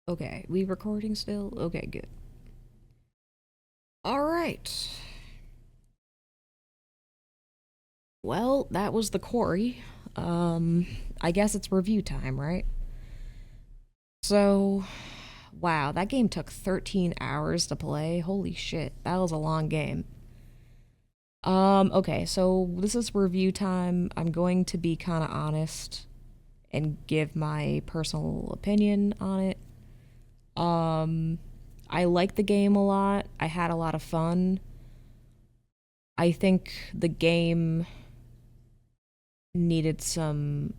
Okay, we recording still? Okay, good. All right. Well, that was the Quarry. I guess it's review time, right? So, wow, that game took 13 hours to play. Holy shit, that was a long game. Okay, so this is review time. I'm going to be kind of honest and give my personal opinion on it. Um, I like the game a lot. I had a lot of fun. I think the game needed some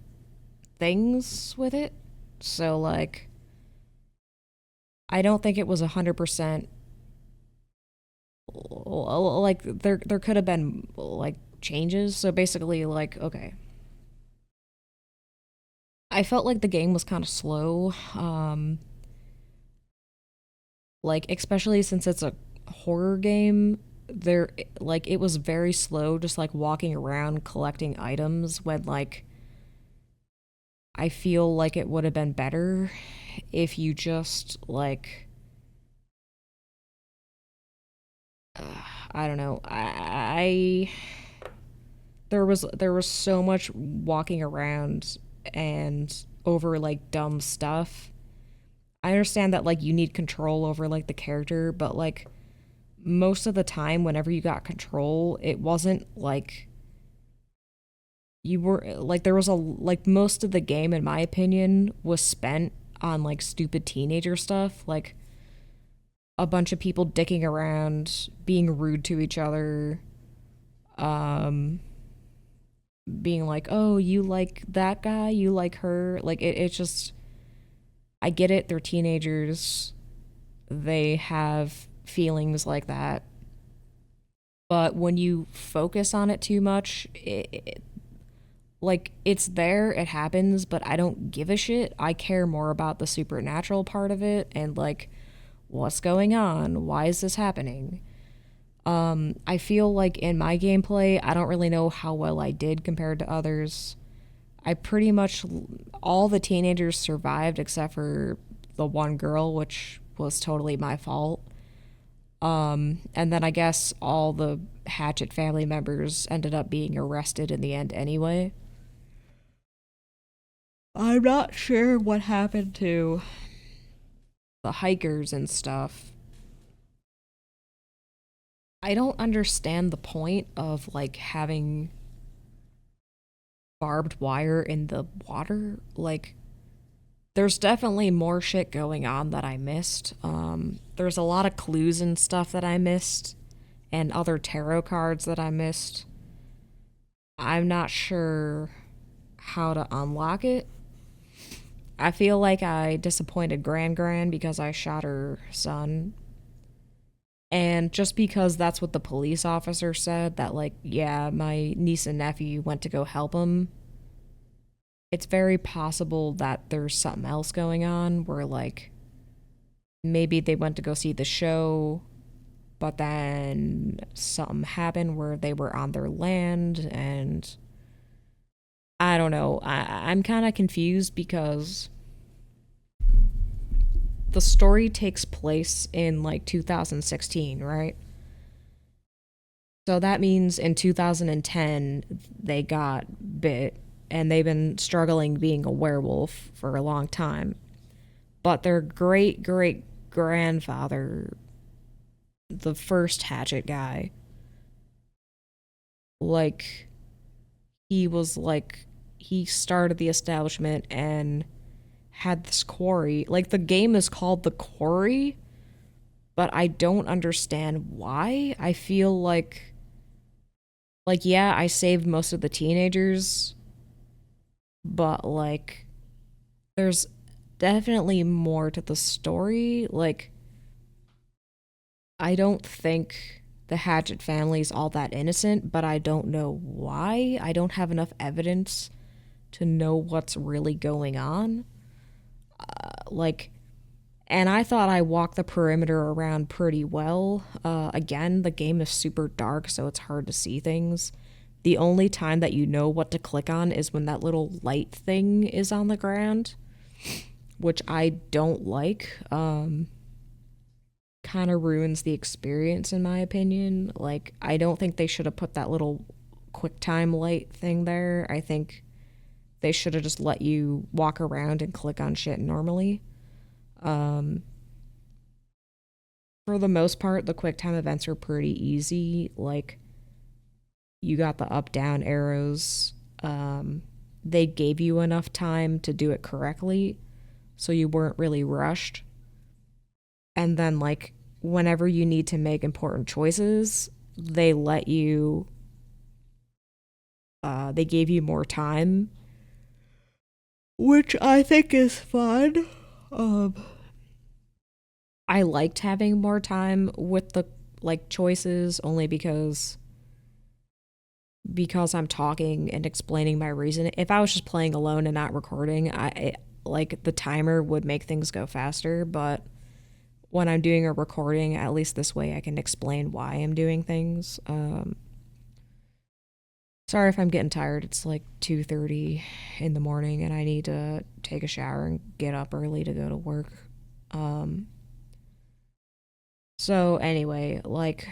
things with it. So like I don't think it was 100% like there could have been like changes. So basically like okay. I felt like the game was kind of slow. Like especially since it's a horror game, there like it was very slow just like walking around collecting items when like I feel like it would have been better if you just like I don't know. There was so much walking around and over like dumb stuff. I understand that like you need control over like the character, but like most of the time whenever you got control, it wasn't like you were like there was a like most of the game in my opinion was spent on like stupid teenager stuff, like a bunch of people dicking around, being rude to each other, um being like, "Oh, you like that guy? You like her?" Like it's just I get it. They're teenagers. They have feelings like that. But when you focus on it too much, like it's there, it happens, but I don't give a shit. I care more about the supernatural part of it and like what's going on? Why is this happening? I feel like in my gameplay, I don't really know how well I did compared to others. I pretty much all the teenagers survived except for the one girl, which was totally my fault. And then I guess all the Hatchet family members ended up being arrested in the end anyway. I'm not sure what happened to the hikers and stuff. I don't understand the point of like having barbed wire in the water. Like, there's definitely more shit going on that I missed. There's a lot of clues and stuff that I missed, and other tarot cards that I missed. I'm not sure how to unlock it. I feel like I disappointed Gran because I shot her son. And just because that's what the police officer said, that, like, yeah, my niece and nephew went to go help him, it's very possible that there's something else going on where, like, maybe they went to go see the show, but then something happened where they were on their land, and I don't know. I'm kind of confused because the story takes place in like 2016, right? So that means in 2010 they got bit and they've been struggling being a werewolf for a long time. But their great great grandfather, the first Hatchet guy, like he was like he started the establishment and had this quarry. Like the game is called the Quarry, but I don't understand why. I feel like yeah, I saved most of the teenagers, but like there's definitely more to the story. Like I don't think the Hatchet family's all that innocent, but I don't know why. I don't have enough evidence to know what's really going on. Like and I thought I walked the perimeter around pretty well. Again, the game is super dark, so it's hard to see things. The only time that you know what to click on is when that little light thing is on the ground, which I don't like. Kind of ruins the experience, in my opinion. Like, I don't think they should have put that little quick time light thing there. I think they should have just let you walk around and click on shit normally. Um, for the most part, the quick time events are pretty easy. Like, you got the up down arrows. They gave you enough time to do it correctly, so you weren't really rushed. And then, like, whenever you need to make important choices, they let you, they gave you more time, which I think is fun. Um, I liked having more time with the like choices only because I'm talking and explaining my reason. If I was just playing alone and not recording, like the timer would make things go faster, but when I'm doing a recording, at least this way I can explain why I'm doing things. Sorry if I'm getting tired. It's like 2:30 in the morning and I need to take a shower and get up early to go to work. Um so anyway, like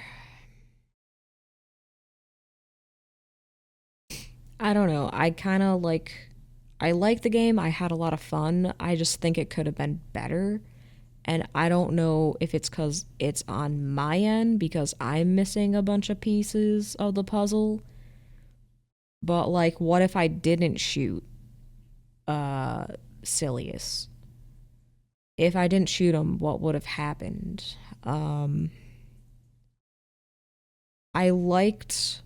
I don't know. I like the game. I had a lot of fun. I just think it could have been better. And I don't know if it's cuz it's on my end because I'm missing a bunch of pieces of the puzzle. But like what if I didn't shoot uh Silius? If I didn't shoot him, what would have happened? Um I liked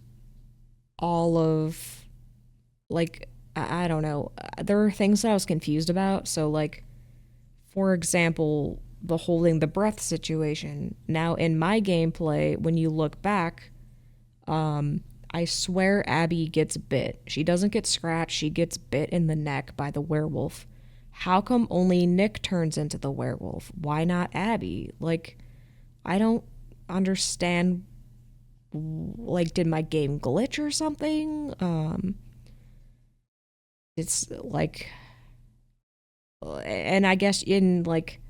all of like I don't know. There are things that I was confused about. So like for example, the holding the breath situation. Now in my gameplay, when you look back, um I swear Abby gets bit. She doesn't get scratched, she gets bit in the neck by the werewolf. How come only Nick turns into the werewolf? Why not Abby? Like I don't understand, like did my game glitch or something? It's like and I guess in like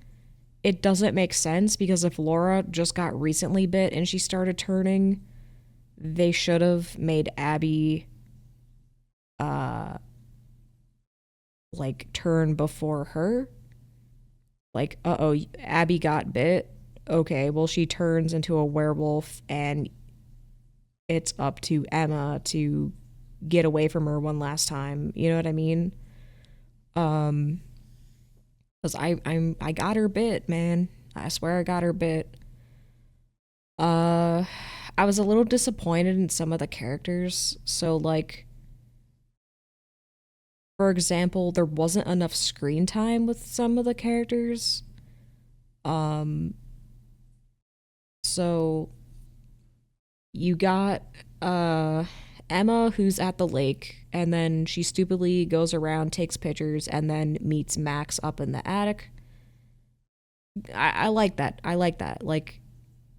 it doesn't make sense because if Laura just got recently bit and she started turning, they should have made Abby uh like turn before her. Like, uh-oh, Abby got bit. Okay, well she turns into a werewolf and it's up to Emma to get away from her one last time. You know what I mean? Um cuz I got her bit, man. I swear I got her bit. Uh I was a little disappointed in some of the characters. So like for example, there wasn't enough screen time with some of the characters. Um, so you got uh Emma who's at the lake and then she stupidly goes around, takes pictures, and then meets Max up in the attic. I like that. I like that. Like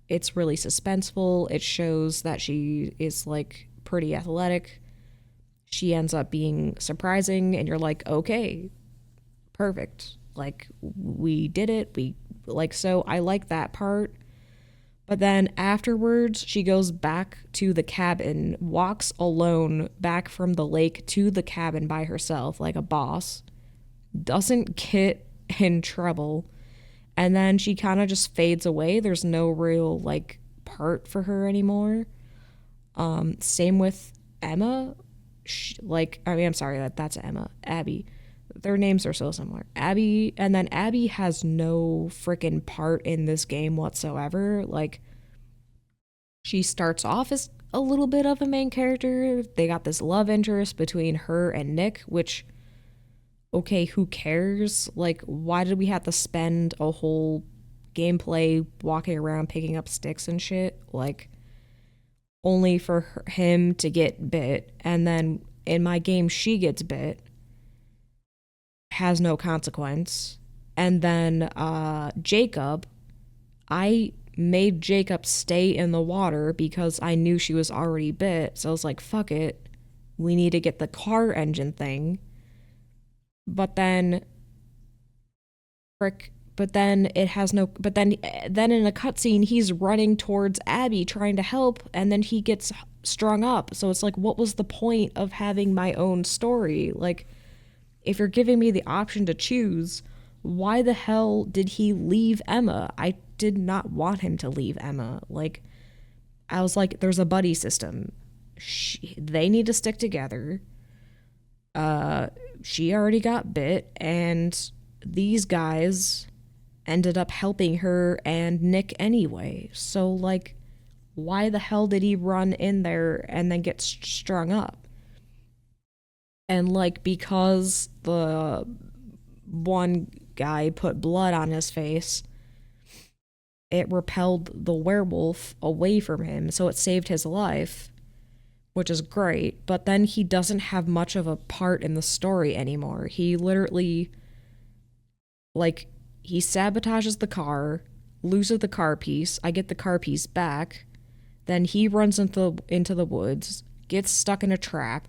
it's really suspenseful. It shows that she is like pretty athletic. She ends up being surprising and you're like, okay, perfect. Like we did it. We like so I like that part. But then afterwards, she goes back to the cabin, walks alone back from the lake to the cabin by herself like a boss, doesn't get in trouble, and then she kind of just fades away. There's no real like part for her anymore. Same with Emma. Like I mean, I'm sorry that's Emma, Abby. Their names are so similar. Abby, and then Abby has no freaking part in this game whatsoever. Like, she starts off as a little bit of a main character. They got this love interest between her and Nick, which, okay, who cares? Like, why did we have to spend a whole gameplay walking around picking up sticks and shit? Like, only for him to get bit, and then in my game, she gets bit, has no consequence. And then Jacob, I made Jacob stay in the water because I knew she was already bit. So I was like, fuck it. We need to get the car engine thing. But then frick. But then it has no. But then in a cutscene, he's running towards Abby trying to help, and then he gets strung up. So it's like, what was the point of having my own story? Like, if you're giving me the option to choose, why the hell did he leave Emma? I did not want him to leave Emma. Like, I was like, there's a buddy system. They need to stick together. She already got bit, and these guys ended up helping her and Nick anyway. So, like, why the hell did he run in there and then get strung up? And, like, because the one guy put blood on his face, it repelled the werewolf away from him, so it saved his life, which is great. But then he doesn't have much of a part in the story anymore. He literally, like, he sabotages the car, loses the car piece. I get the car piece back. Then he runs into the woods, gets stuck in a trap,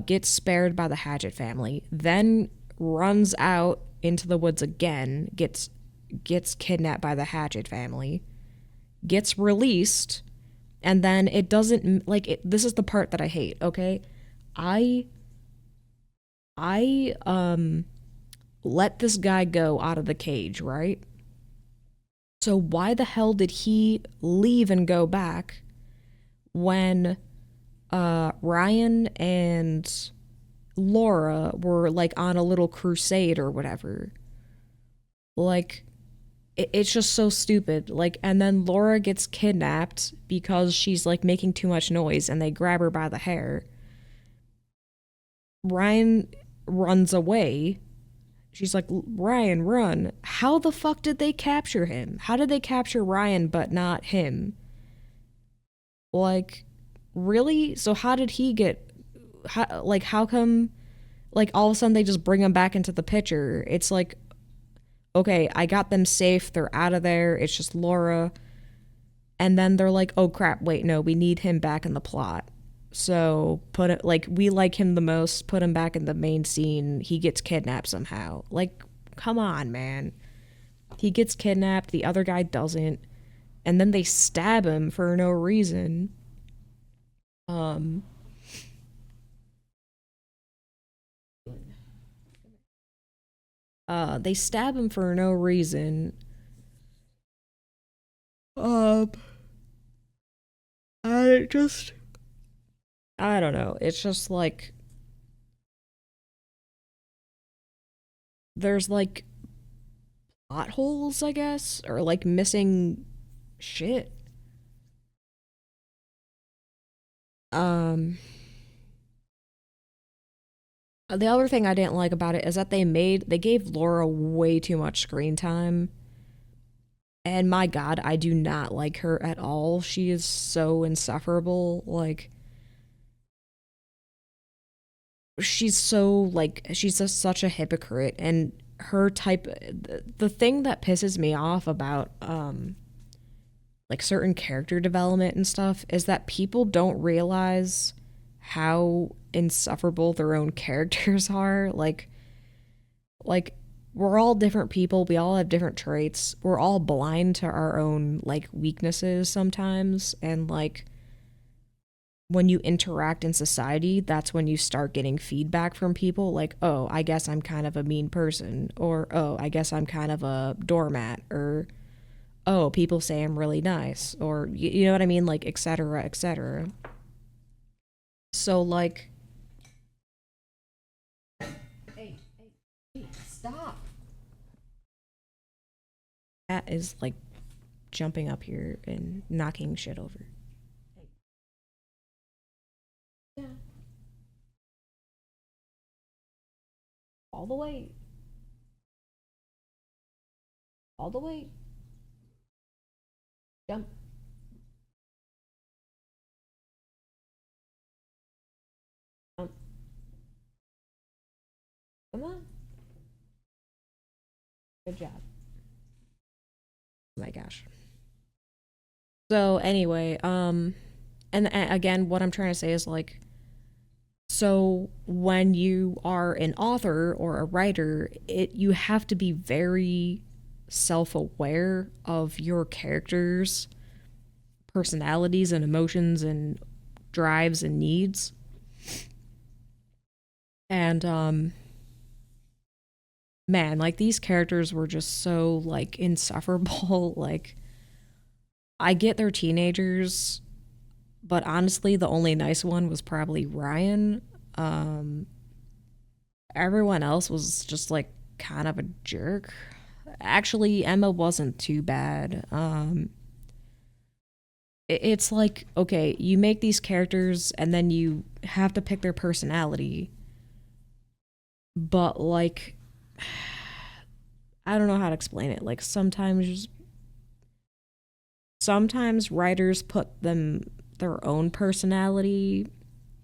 gets spared by the Hatchet family, then runs out into the woods again, gets kidnapped by the Hatchet family, gets released, and then it doesn't like it, this is the part that I hate, okay? I I let this guy go out of the cage, right? So why the hell did he leave and go back when Ryan and Laura were like on a little crusade or whatever? Like, it's just so stupid. Like, and then Laura gets kidnapped because she's like making too much noise and they grab her by the hair. Ryan runs away. She's like, Ryan, run. How the fuck did they capture him? How did they capture Ryan but not him? Like, really? So how did he get, how come, like, all of a sudden they just bring him back into the picture? It's like, okay, I got them safe. They're out of there. It's just Laura. And then they're like, oh crap, wait, no, we need him back in the plot. So put it like, we like him the most, put him back in the main scene. He gets kidnapped somehow. Like, come on, man. He gets kidnapped, the other guy doesn't. And then they stab him for no reason. Um they stab him for no reason. Um I just I don't know. It's just like there's like plot holes, I guess, or like missing shit. Um, the other thing I didn't like about it is that they gave Laura way too much screen time. And my god, I do not like her at all. She is so insufferable. Like, she's so like she's just such a hypocrite, and her type the thing that pisses me off about like certain character development and stuff is that people don't realize how insufferable their own characters are. Like we're all different people, we all have different traits. We're all blind to our own like weaknesses sometimes, and like when you interact in society, that's when you start getting feedback from people like, "Oh, I guess I'm kind of a mean person," or "Oh, I guess I'm kind of a doormat," or oh, people say I'm really nice, or you know what I mean, like etc. etc. So like, hey, hey, stop. That is like jumping up here and knocking shit over. Yeah, all the way, all the way. Jump, jump. Come on. Good job. Oh my gosh. So anyway, and again, what I'm trying to say is like So when you are an author or a writer, you have to be very self-aware of your characters' personalities and emotions and drives and needs. And man, like these characters were just so like insufferable. Like I get they're teenagers, but honestly, the only nice one was probably Ryan. Um, Everyone else was just like kind of a jerk. Actually, Emma wasn't too bad. It's like, okay, you make these characters and then you have to pick their personality, but like, I don't know how to explain it. Like sometimes writers put their own personality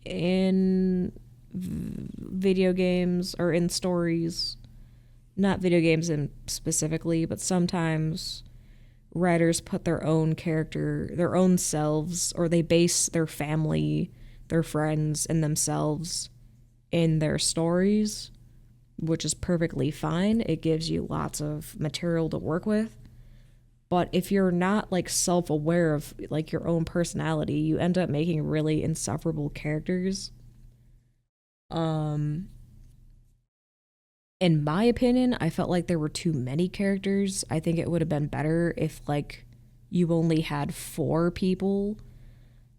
in video games or in stories, not video games in specifically, but sometimes writers put their own character, their own selves, or they base their family, their friends, and themselves in their stories, which is perfectly fine. It gives you lots of material to work with. But if you're not like self-aware of like your own personality, you end up making really insufferable characters. Um in my opinion, I felt like there were too many characters. I think it would have been better if like you only had 4 people.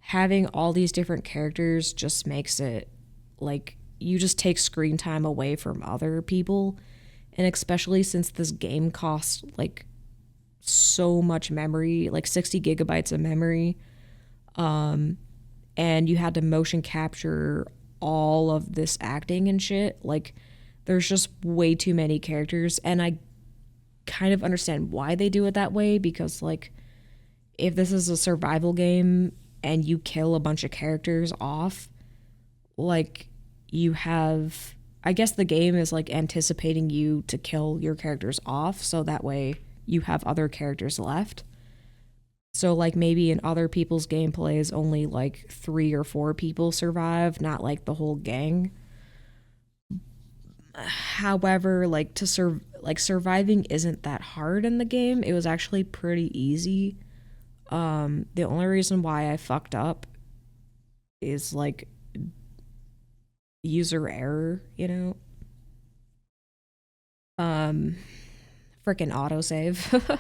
Having all these different characters just makes it like you just take screen time away from other people. And especially since this game costs like so much memory, like 60 gigabytes of memory, and you had to motion capture all of this acting and shit. Like, there's just way too many characters, and I kind of understand why they do it that way because, like, if this is a survival game and you kill a bunch of characters off, like, you have. I guess the game is like anticipating you to kill your characters off so that way you have other characters left. So like maybe in other people's gameplays only like 3 or 4 people survive, not like the whole gang. However, like surviving isn't that hard in the game. It was actually pretty easy. The only reason why I fucked up is like user error, you know? Um Freaking autosave.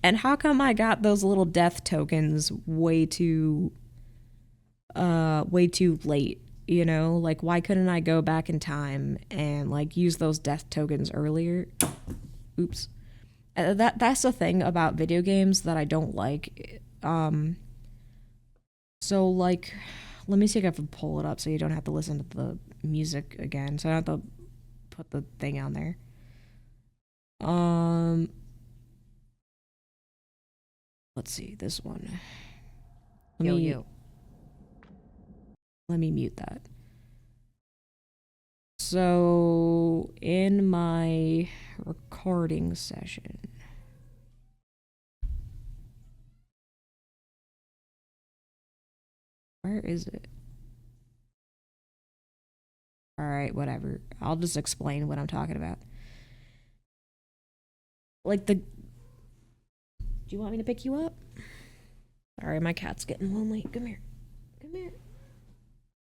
And how come I got those little death tokens way too late, you know? Like why couldn't I go back in time and like use those death tokens earlier? Oops. That's the thing about video games that I don't like. So like let me see if I can pull it up so you don't have to listen to the music again. So I don't have to put the thing on there. Um let's see this one. Let Yo, me yo. let me mute that. So in my recording session, where is it? All right, whatever. I'll just explain what I'm talking about. Like the. Do you want me to pick you up? Sorry, my cat's getting lonely. Come here. Come here.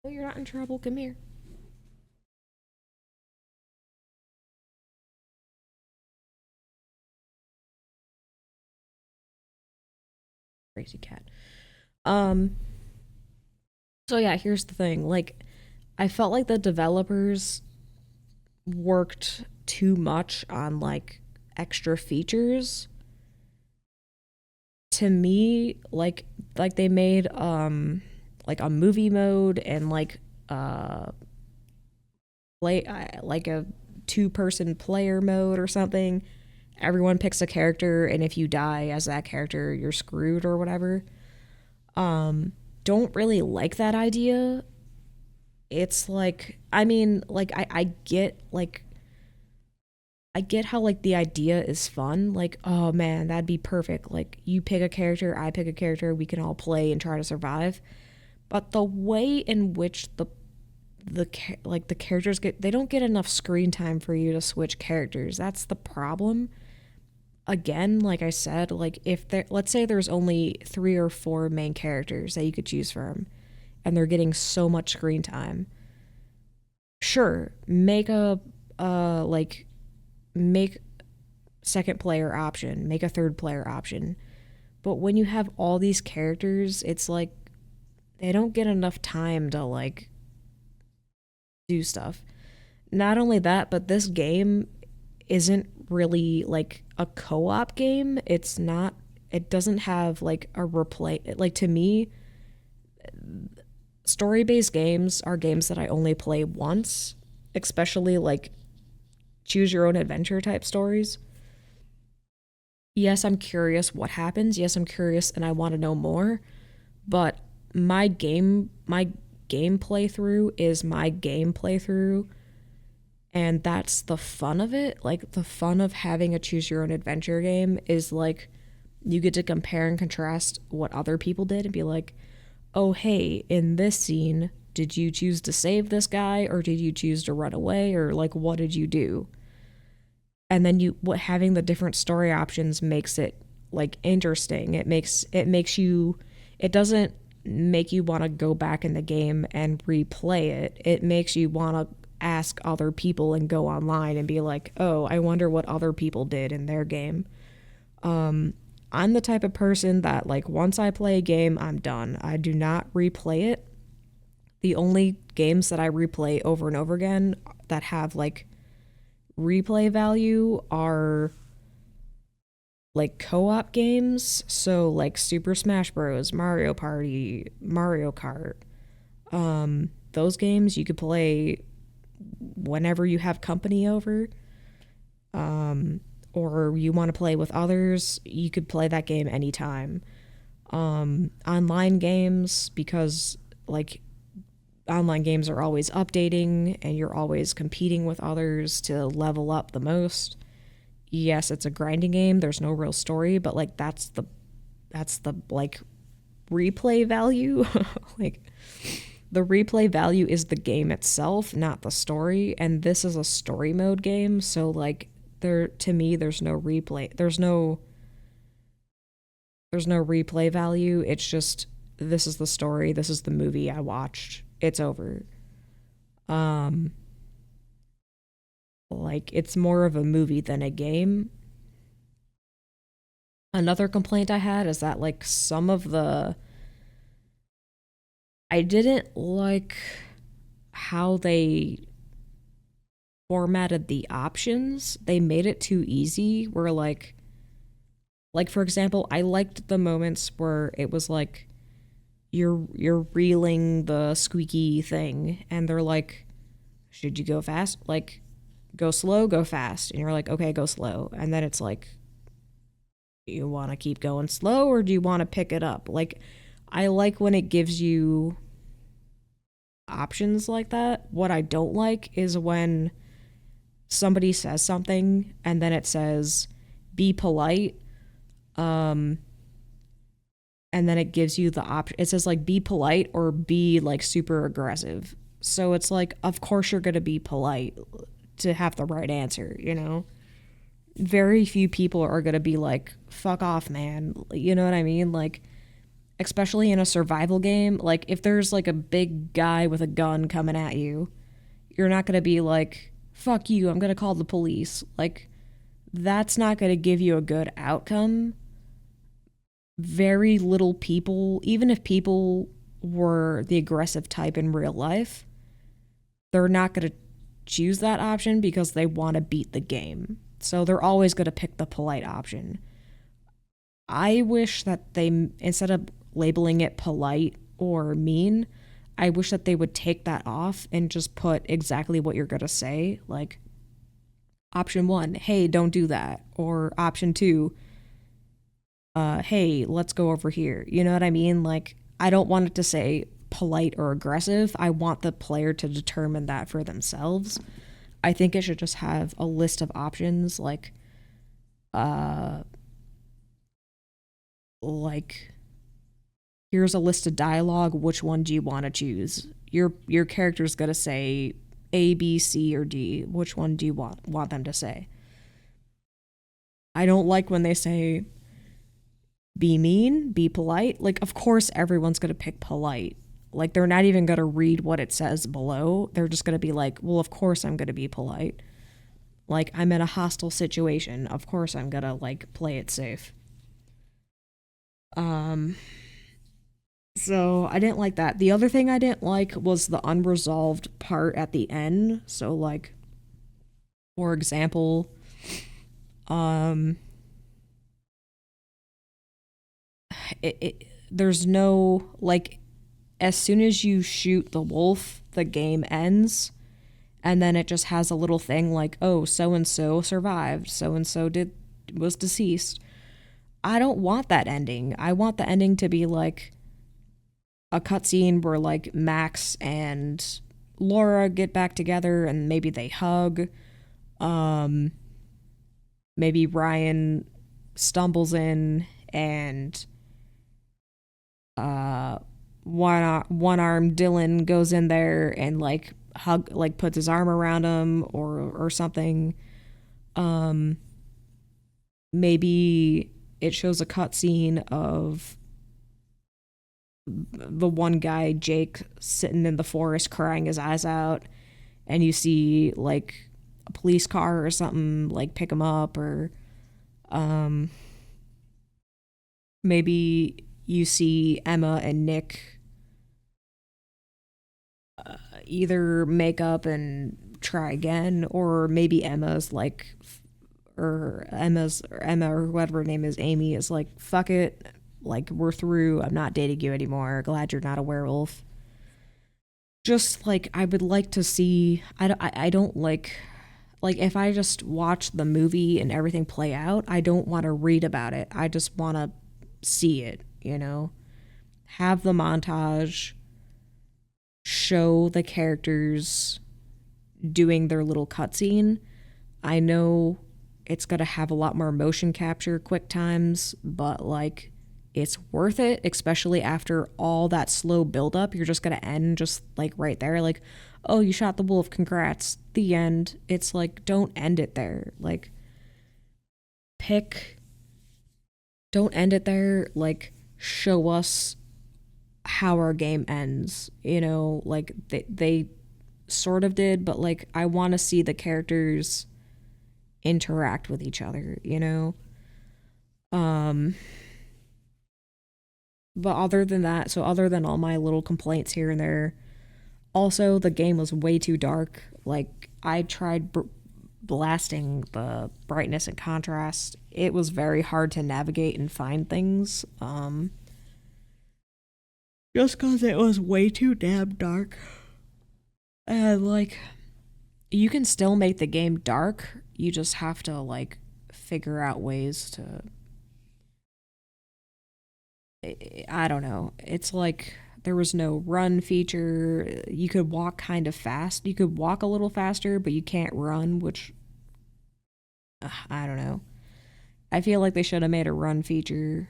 No, you're not in trouble. Come here. Crazy cat. Um. So yeah, here's the thing. Like, I felt like the developers worked too much on like extra features. To me, like they made like a movie mode and like play like a 2-person player mode or something. Everyone picks a character, and if you die as that character, you're screwed or whatever. Don't really like that idea. It's like, I mean, like I get how like the idea is fun. Like, oh man, that'd be perfect. Like you pick a character, I pick a character, we can all play and try to survive. But the way in which the the characters they don't get enough screen time for you to switch characters. That's the problem. Again, like I said, like if there, let's say there's only 3 or 4 main characters that you could choose from, and they're getting so much screen time. Sure, make second player option, make a third player option. But when you have all these characters, it's like they don't get enough time to like do stuff. Not only that, but this game isn't really like a co-op game. It's not, it doesn't have like a replay. Like to me, story-based games are games that I only play once, especially like choose your own adventure type stories. Yes, I'm curious what happens. Yes, I'm curious and I want to know more, but my game playthrough is my game playthrough, and that's the fun of it. Like the fun of having a choose your own adventure game is like you get to compare and contrast what other people did and be like, "Oh, hey, in this scene, did you choose to save this guy or did you choose to run away or like what did you do?" And then you what having the different story options makes it like interesting. It makes you, it doesn't make you want to go back in the game and replay it. It makes you want to ask other people and go online and be like, "Oh, I wonder what other people did in their game." I'm the type of person that like once I play a game, I'm done. I do not replay it. The only games that I replay over and over again that have like replay value are like co-op games, so like Super Smash Bros, Mario Party, Mario Kart. Those games you could play whenever you have company over, or you want to play with others, you could play that game anytime. Online games, because like online games are always updating and you're always competing with others to level up the most. Yes, it's a grinding game. There's no real story, but like that's the like replay value. Like the replay value is the game itself, not the story, and this is a story mode game, so like there to me there's no replay. There's no replay value. It's just this is the story, this is the movie I watched. It's over. Um like it's more of a movie than a game. Another complaint I had is that like some of the I didn't like how they formatted the options. They made it too easy where like for example, I liked the moments where it was like you're reeling the squeaky thing and they're like, should you go fast? Like go slow, go fast. And you're like, okay, go slow. And then it's like, do you want to keep going slow or do you want to pick it up? Like I like when it gives you options like that. What I don't like is when somebody says something and then it says be polite, um and then it gives you the option. It says like be polite or be like super aggressive. So it's like of course you're going to be polite to have the right answer, you know? Very few people are going to be like fuck off, man. You know what I mean? Like especially in a survival game, like if there's like a big guy with a gun coming at you, you're not going to be like fuck you, I'm going to call the police. Like that's not going to give you a good outcome. Very little people, even if people were the aggressive type in real life, they're not going to choose that option because they want to beat the game. So they're always going to pick the polite option. I wish that they, instead of labeling it polite or mean, I wish that they would take that off and just put exactly what you're going to say. Like, option 1, hey, don't do that. Or option 2, hey, let's go over here. You know what I mean? Like, I don't want it to say polite or aggressive. I want the player to determine that for themselves. I think it should just have a list of options uh like Here's a list of dialogue. Which one do you want to choose? Your character's gonna say A, B, C, or D. Which one do you want them to say? I don't like when they say be mean, be polite. Like, of course, everyone's gonna pick polite. Like, they're not even gonna read what it says below. They're just gonna be like, well, of course I'm gonna be polite. Like, I'm in a hostile situation. Of course I'm gonna, like, play it safe. Um, so I didn't like that. The other thing I didn't like was the unresolved part at the end. So, like, for example, um, there's no, like, as soon as you shoot the wolf, the game ends. And then it just has a little thing like, oh, so and so survived, so and so did was deceased. I don't want that ending. I want the ending to be like a cutscene where like Max and Laura get back together and maybe they hug. Um, Maybe Ryan stumbles in and uh one arm Dylan goes in there and like hug like puts his arm around him or something. Um, Maybe it shows a cutscene of the one guy Jake sitting in the forest crying his eyes out, and you see like a police car or something like pick him up, or um, maybe you see Emma and Nick either make up and try again, or maybe Emma's like, or Emma or whoever her name is, Amy is like, fuck it, like we're through. I'm not dating you anymore. Glad you're not a werewolf. Just like I would like to see. I don't like if I just watch the movie and everything play out. I don't want to read about it. I just want to see it. Have the montage, show the characters doing their little cutscene. I know it's going to have a lot more motion capture, quick times, but like it's worth it, especially after all that slow buildup. You're just going to end just like right there. Like, oh, you shot the wolf. Congrats. The end. It's like, don't end it there. Like, pick, don't end it there. Like, show us how our game ends. Like they sort of did, but like I want to see the characters interact with each other. Um but other than that, so other than all my little complaints here and there, also the game was way too dark. Like I tried blasting the brightness and contrast. It was very hard to navigate and find things. Just because it was way too damn dark. And like, you can still make the game dark. You just have to like figure out ways to. I don't know. It's like there was no run feature. You could walk kind of fast. You could walk a little faster, but you can't run, which I don't know. I feel like they should have made a run feature.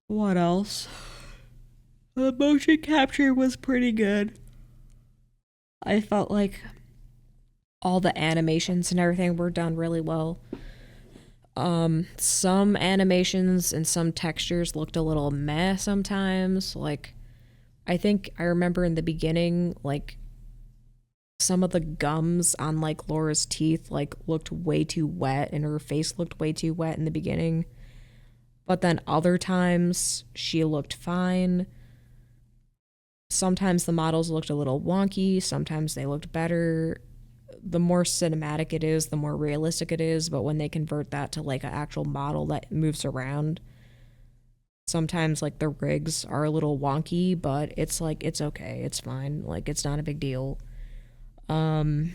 What else? The motion capture was pretty good. I felt like all the animations and everything were done really well. Some animations and some textures looked a little meh sometimes. Like, I think I remember in the beginning, like, some of the gums on, like, Laura's teeth, like, looked way too wet, and her face looked way too wet in the beginning. But then other times, she looked fine. Sometimes the models looked a little wonky, sometimes they looked better. The more cinematic it is, the more realistic it is, but when they convert that to like an actual model that moves around, sometimes like the rigs are a little wonky, but it's like it's okay, it's fine, like it's not a big deal. Um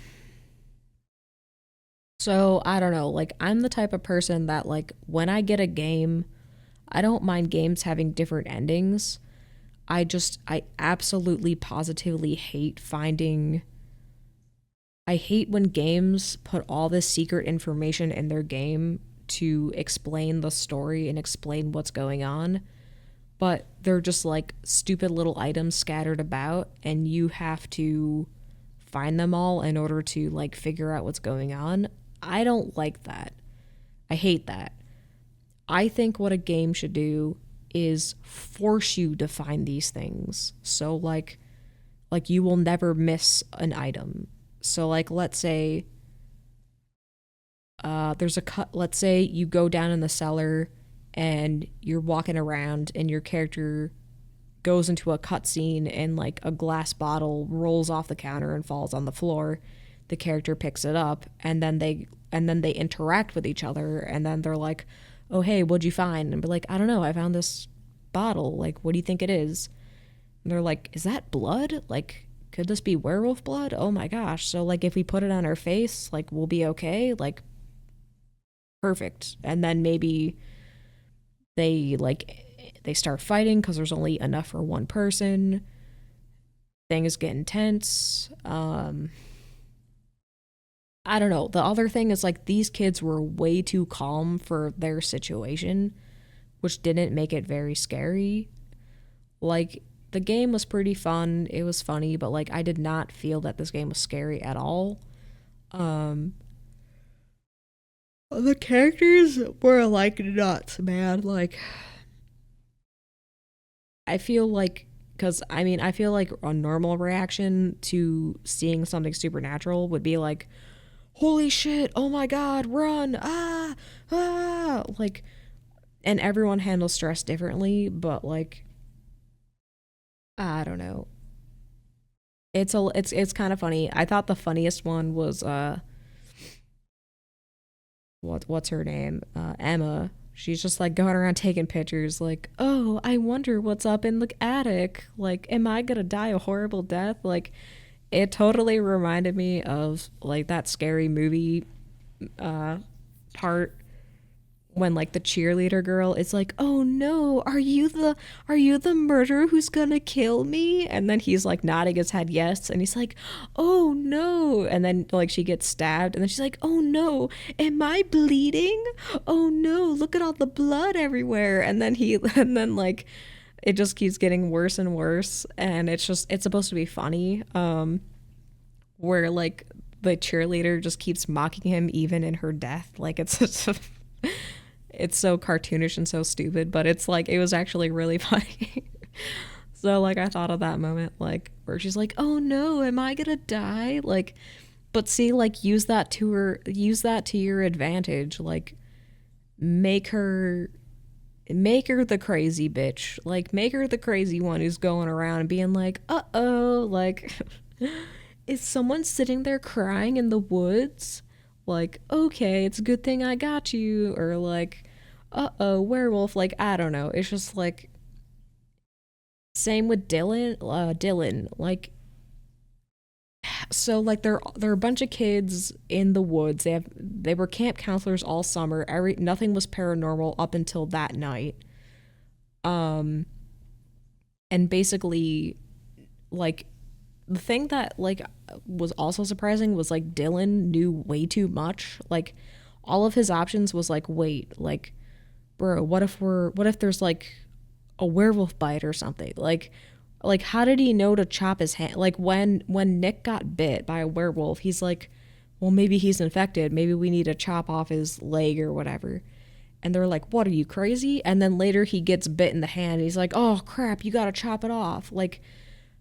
so I don't know, like I'm the type of person that like when I get a game, I don't mind games having different endings. I absolutely positively hate finding. I hate when games put all this secret information in their game to explain the story and explain what's going on, but they're just like stupid little items scattered about, and you have to find them all in order to like figure out what's going on. I don't like that. I hate that. I think what a game should do is force you to find these things. So like you will never miss an item. So like let's say there's a cut. Let's say you go down in the cellar and you're walking around and your character goes into a cutscene and like a glass bottle rolls off the counter and falls on the floor. The character picks it up and then they interact with each other, and then they're like, "Oh hey, what'd you find?" And be like, "I don't know. I found this bottle. Like, what do you think it is?" And they're like, "Is that blood? Like, could this be werewolf blood? Oh my gosh." So like if we put it on our face, like we'll be okay. Like perfect. And then maybe they start fighting because there's only enough for one person. Things get intense. I don't know. The other thing is like these kids were way too calm for their situation, which didn't make it very scary. Like the game was pretty fun. It was funny, but like I did not feel that this game was scary at all. Um the characters were like nuts, man. Like I feel like cuz I mean, I feel like a normal reaction to seeing something supernatural would be like, "Holy shit, oh my god, run. Ah, ah." Like and everyone handles stress differently, but like I don't know. It's kind of funny. I thought the funniest one was what's her name? Emma. She's just like going around taking pictures like, "Oh, I wonder what's up in the attic. Like, am I going to die a horrible death?" Like it totally reminded me of like that scary movie uh part when like the cheerleader girl is like, "Oh no, are you the murderer who's gonna kill me?" And then he's like nodding his head yes, and he's like, "Oh no." And then like she gets stabbed, and then she's like, "Oh no, am I bleeding? Oh no, look at all the blood everywhere." And then he and then like it just keeps getting worse and worse, and it's supposed to be funny, where like the cheerleader just keeps mocking him even in her death. Like it's so cartoonish and so stupid, but it's like it was actually really funny. So like I thought of that moment like where she's like, "Oh no, am I gonna die?" Like but see like use that to your advantage. Like make her make her the crazy bitch. Like make her the crazy one who's going around and being like, "Uh-oh, like is someone sitting there crying in the woods?" Like, "Okay, it's a good thing I got you." Or like, "Uh-oh, werewolf." Like, I don't know. It's just like same with Dylan. Like so like they're a bunch of kids in the woods. They were camp counselors all summer. Nothing was paranormal up until that night. Um and basically like the thing that like was also surprising was like Dylan knew way too much. Like all of his options was like, "Wait, like bro, what if there's like a werewolf bite or something?" Like how did he know to chop his hand? Like when Nick got bit by a werewolf, he's like, "Well, maybe he's infected. Maybe we need to chop off his leg or whatever." And they're like, "What, are you crazy?" And then later he gets bit in the hand. He's like, "Oh crap, you got to chop it off." Like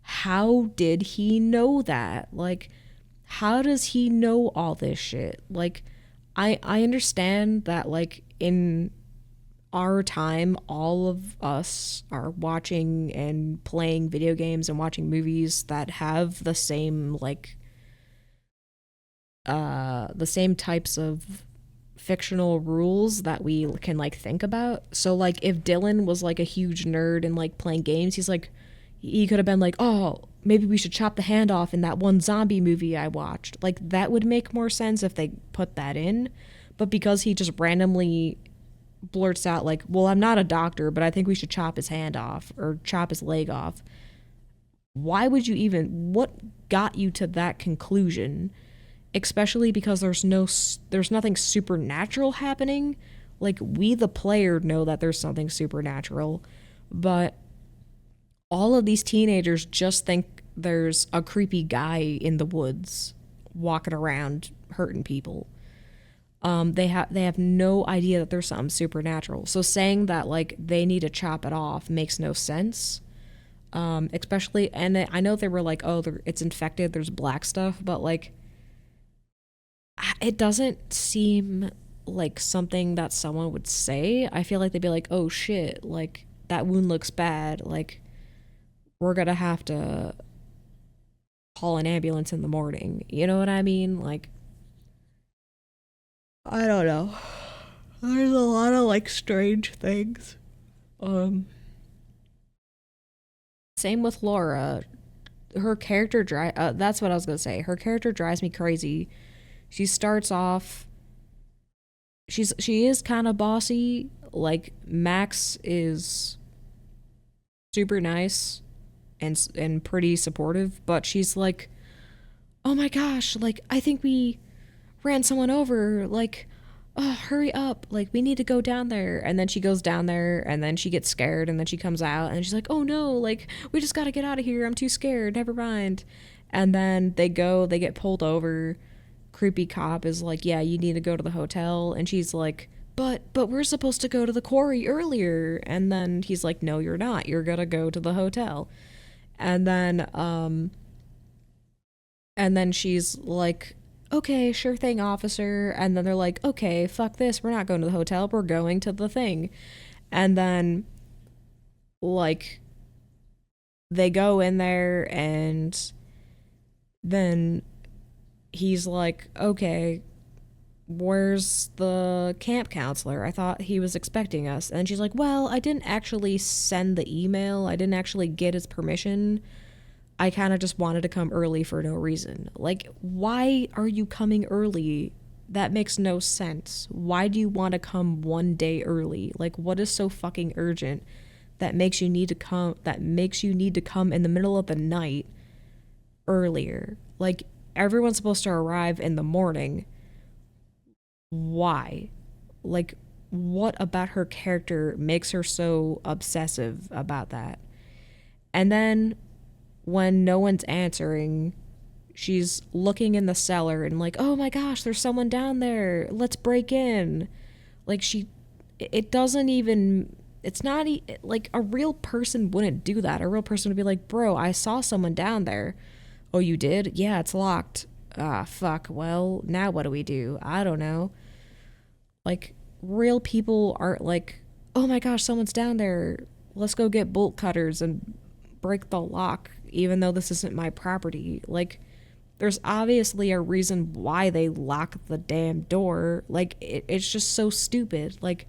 how did he know that? Like how does he know all this shit? Like I understand that like in our time all of us are watching and playing video games and watching movies that have the same types of fictional rules that we can like think about. So like if Dylan was like a huge nerd and like playing games, he could have been like, "Oh, maybe we should chop the hand off in that one zombie movie I watched." Like that would make more sense if they put that in. But because he just randomly blurts out like, "Well, I'm not a doctor, but I think we should chop his hand off or chop his leg off." Why would you even what got you to that conclusion? Especially because there's nothing supernatural happening. Like, we, the player, know that there's something supernatural, but all of these teenagers just think there's a creepy guy in the woods walking around hurting people. They have no idea that there's something supernatural. So saying that like they need to chop it off makes no sense. Especially, and I know they were like, oh, it's infected. There's black stuff, but like, it doesn't seem like something that someone would say. I feel like they'd be like, oh shit, like that wound looks bad. Like, we're gonna have to call an ambulance in the morning. You know what I mean? Like, I don't know. There's a lot of like strange things. Um, Same with Laura. Her character that's what I was gonna say. Her character drives me crazy. She starts off. She is kind of bossy. Like, Max is super nice and pretty supportive, but she's like, oh my gosh, like I think we ran someone over. Like, oh, hurry up. Like, we need to go down there. And then she goes down there and then she gets scared and then she comes out and she's like, oh no, like, we just got to get out of here. I'm too scared. Never mind. And then they get pulled over. Creepy cop is like, yeah, you need to go to the hotel. And she's like, but we're supposed to go to the quarry earlier. And then he's like, no, you're not. You're going to go to the hotel. And then she's like, okay, sure thing, officer. And then they're like, okay, fuck this. We're not going to the hotel. We're going to the thing. And then, like, they go in there and then he's like, okay, where's the camp counselor? I thought he was expecting us. And she's like, well, I didn't actually send the email. I didn't actually get his permission. I kind of just wanted to come early for no reason. Like, why are you coming early? That makes no sense. Why do you want to come one day early? Like, what is so fucking urgent that makes you need to come in the middle of the night earlier? Like, everyone's supposed to arrive in the morning. Why? Like, what about her character makes her so obsessive about that? And then when no one's answering, she's looking in the cellar and like, oh my gosh, there's someone down there. Let's break in. Like, it doesn't even, it's not, like, a real person wouldn't do that. A real person would be like, bro, I saw someone down there. Oh, you did? Yeah, it's locked. Ah, fuck. Well, now what do we do? I don't know. Like, real people aren't like, oh my gosh, someone's down there. Let's go get bolt cutters and break the lock, even though this isn't my property. Like, there's obviously a reason why they lock the damn door. Like, it's just so stupid. Like,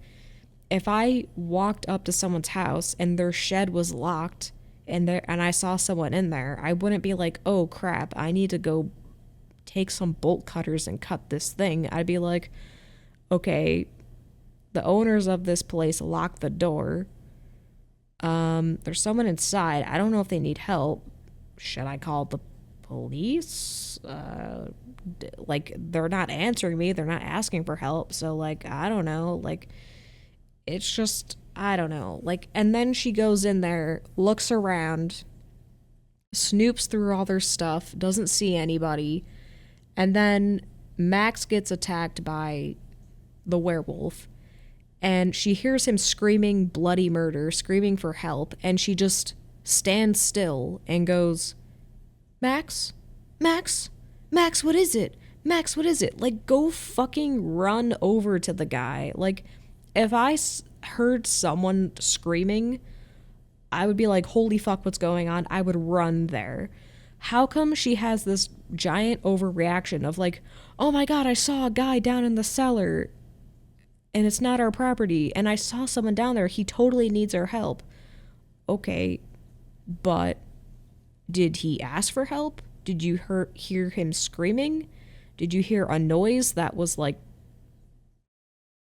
if I walked up to someone's house and their shed was locked and I saw someone in there, I wouldn't be like, oh crap, I need to go take some bolt cutters and cut this thing. I'd be like, okay, the owners of this place locked the door. There's someone inside. I don't know if they need help. Should I call the police? Like, they're not answering me. They're not asking for help. So, like, I don't know. Like, it's just, I don't know. Like, and then she goes in there, looks around, snoops through all their stuff, doesn't see anybody. And then Max gets attacked by the werewolf. And she hears him screaming bloody murder, screaming for help, and she just stands still and goes, Max? Max? Max, what is it? Max, what is it? Like, go fucking run over to the guy. Like, if I heard someone screaming, I would be like, holy fuck, what's going on? I would run there. How come she has this giant overreaction of like, oh my god, I saw a guy down in the cellar and it's not our property, and I saw someone down there, he totally needs our help. Okay, but did he ask for help? Did you hear him screaming? Did you hear a noise that was like,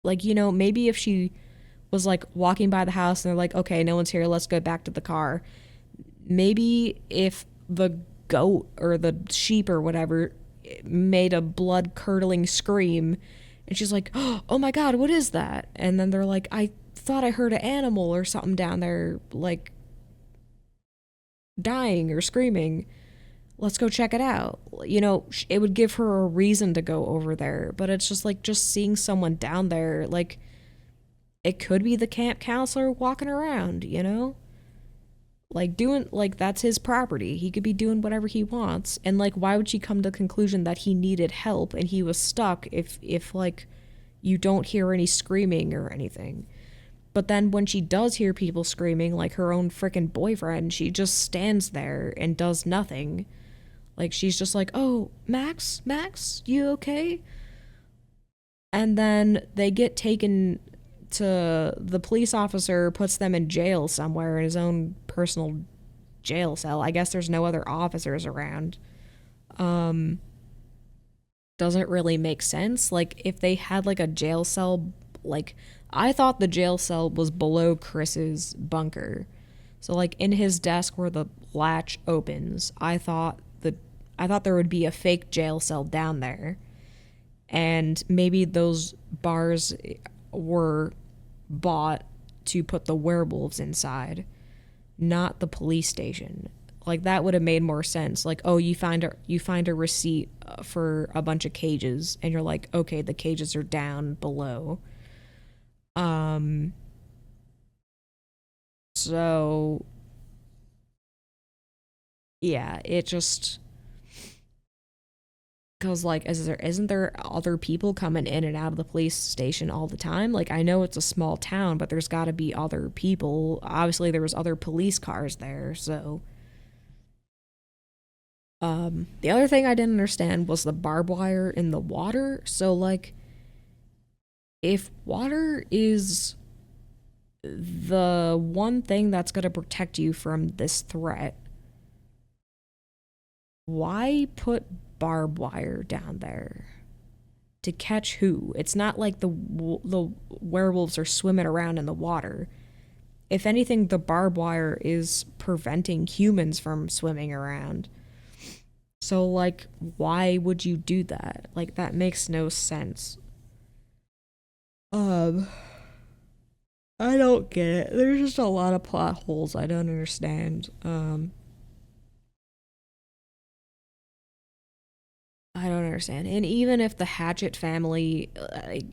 you know, maybe if she was like walking by the house and they're like, okay, no one's here, let's go back to the car. Maybe if the goat or the sheep or whatever made a blood curdling scream And she's like, oh my God, what is that? And then they're like, I thought I heard an animal or something down there, like dying or screaming. Let's go check it out. You know, it would give her a reason to go over there, but it's just like just seeing someone down there, like it could be the camp counselor walking around, you know? Like doing like that's his property. He could be doing whatever he wants. And like why would she come to the conclusion that he needed help and he was stuck if like you don't hear any screaming or anything? But then when she does hear people screaming, like her own freaking boyfriend, she just stands there and does nothing. Like she's just like, "Oh, Max, you okay?" And then they get taken to the police officer puts them in jail somewhere in his own personal jail cell. I guess there's no other officers around. Um doesn't really make sense. Like if they had like a jail cell, like I thought the jail cell was below Chris's bunker. So like in his desk where the latch opens, I thought there would be a fake jail cell down there. And maybe those bars were bought to put the werewolves inside, not the police station. Like that would have made more sense. Like, oh, you find a receipt for a bunch of cages, and you're like, okay, the cages are down below. Um. So yeah, it just because like isn't there other people coming in and out of the police station all the time? Like I know it's a small town, but there's got to be other people. Obviously there was other police cars there. So the other thing I didn't understand was the barbed wire in the water. So like if water is the one thing that's going to protect you from this threat, why put barbed wire down there? To catch who? It's not like the werewolves are swimming around in the water. If anything, the barbed wire is preventing humans from swimming around. So like why would you do that? Like that makes no sense. Um I don't get it. There's just a lot of plot holes I don't understand. I don't understand. And even if the Hatchet family,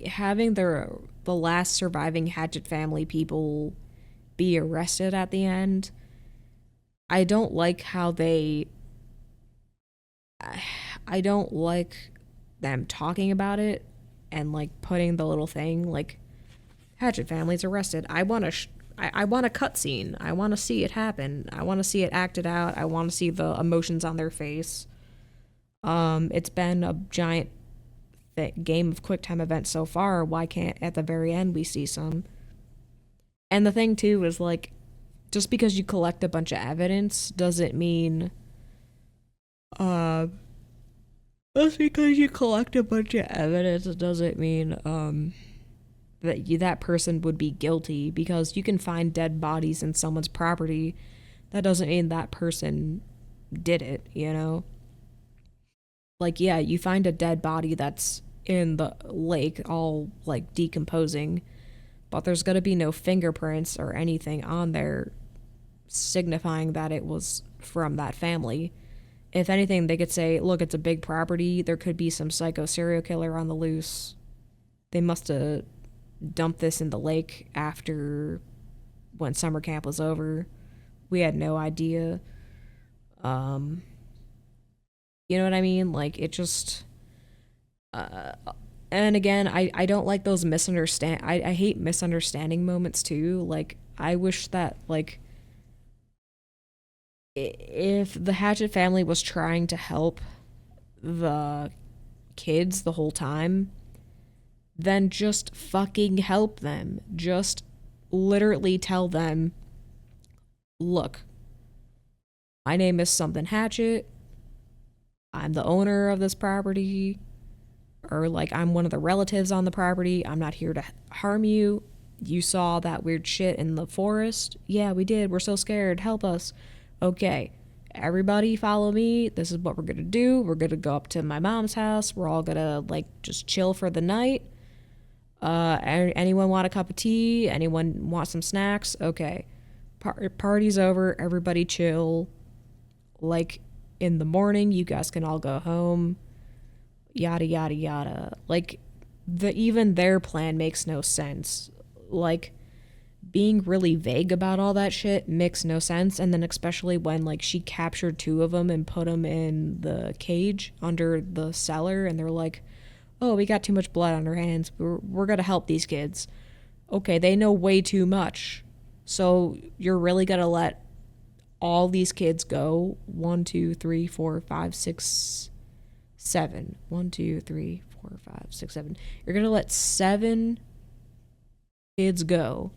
having the last surviving Hatchet family people be arrested at the end, I don't like how they. I don't like them talking about it and like putting the little thing like Hatchet family's arrested. I want a cutscene. I want to see it happen. I want to see it acted out. I want to see the emotions on their face. It's been a giant game of QuickTime events so far. Why can't at the very end we see some? And the thing too is like, just because you collect a bunch of evidence doesn't mean, uh, just because you collect a bunch of evidence doesn't mean that person would be guilty. Because you can find dead bodies in someone's property, that doesn't mean that person did it. You know. Like yeah, you find a dead body that's in the lake all like decomposing, but there's going to be no fingerprints or anything on there signifying that it was from that family. If anything, they could say, look, it's a big property, there could be some psycho serial killer on the loose. They must have dumped this in the lake after when summer camp was over. We had no idea. um You know what I mean? Like it just uh and again, I don't like those I hate misunderstanding moments too. Like I wish that like if the Hatchet family was trying to help the kids the whole time, then just fucking help them. Just literally tell them, look, my name is something Hatchet. I'm the owner of this property, or like I'm one of the relatives on the property. I'm not here to harm you. You saw that weird shit in the forest? Yeah, we did. We're so scared. Help us. Okay, everybody follow me. This is what we're gonna do. We're gonna go up to my mom's house. We're all gonna like just chill for the night. Anyone want a cup of tea? Anyone want some snacks? Okay. Party's over. Everybody chill. Like, in the morning, you guys can all go home. Yada, yada, yada. Like, even their plan makes no sense. Like, being really vague about all that shit makes no sense. And then especially when like she captured two of them and put them in the cage under the cellar, and they're like, oh, we got too much blood on our hands, we're gonna help these kids. Okay, they know way too much, so you're really gonna let all these kids go? One, two, three, four, five, six, seven. One, two, three, four, five, six, seven. You're gonna let 7 kids go,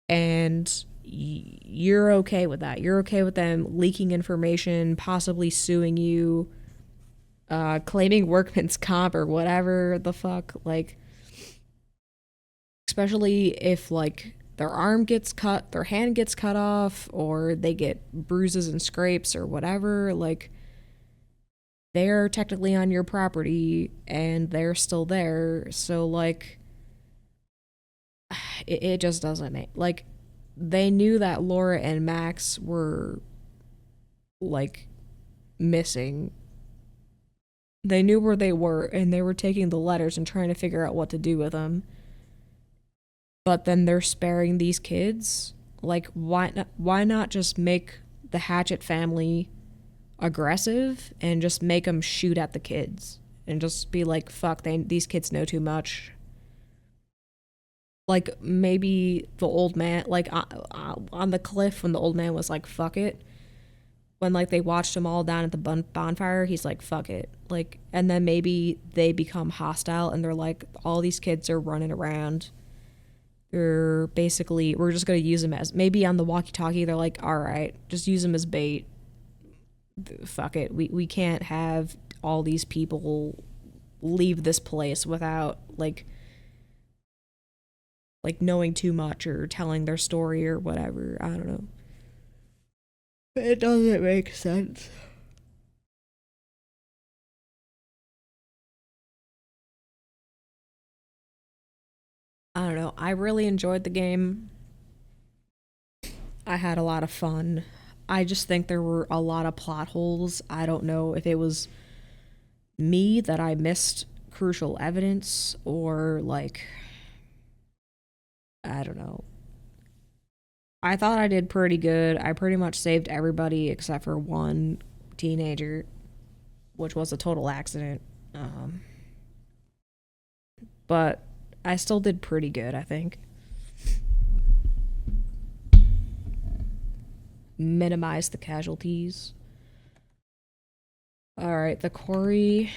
and you're okay with that. You're okay with them leaking information, possibly suing you, claiming workman's comp or whatever the fuck. Like, especially if like their arm gets cut, their hand gets cut off, or they get bruises and scrapes or whatever. Like, they're technically on your property and they're still there. So like, it just doesn't make like, they knew that Laura and Max were like missing. They knew where they were, and they were taking the letters and trying to figure out what to do with them. But then they're sparing these kids. Like, why not just make the Hatchet family aggressive and just make them shoot at the kids and just be like, fuck, these kids know too much. Like, maybe the old man, like, on the cliff when the old man was like, fuck it, when like they watched them all down at the bonfire, he's like, fuck it. Like, and then maybe they become hostile and they're like, all these kids are running around, they're basically, we're just gonna use them as, maybe on the walkie-talkie they're like, all right, just use them as bait. Fuck it, we can't have all these people leave this place without like knowing too much or telling their story or whatever. I don't know. It doesn't make sense. I don't know. I really enjoyed the game. I had a lot of fun. I just think there were a lot of plot holes. I don't know if it was me that I missed crucial evidence, or like, I don't know. I thought I did pretty good. I pretty much saved everybody except for one teenager, which was a total accident. Um, but I still did pretty good, I think. Minimize the casualties. Alright, the Quarry,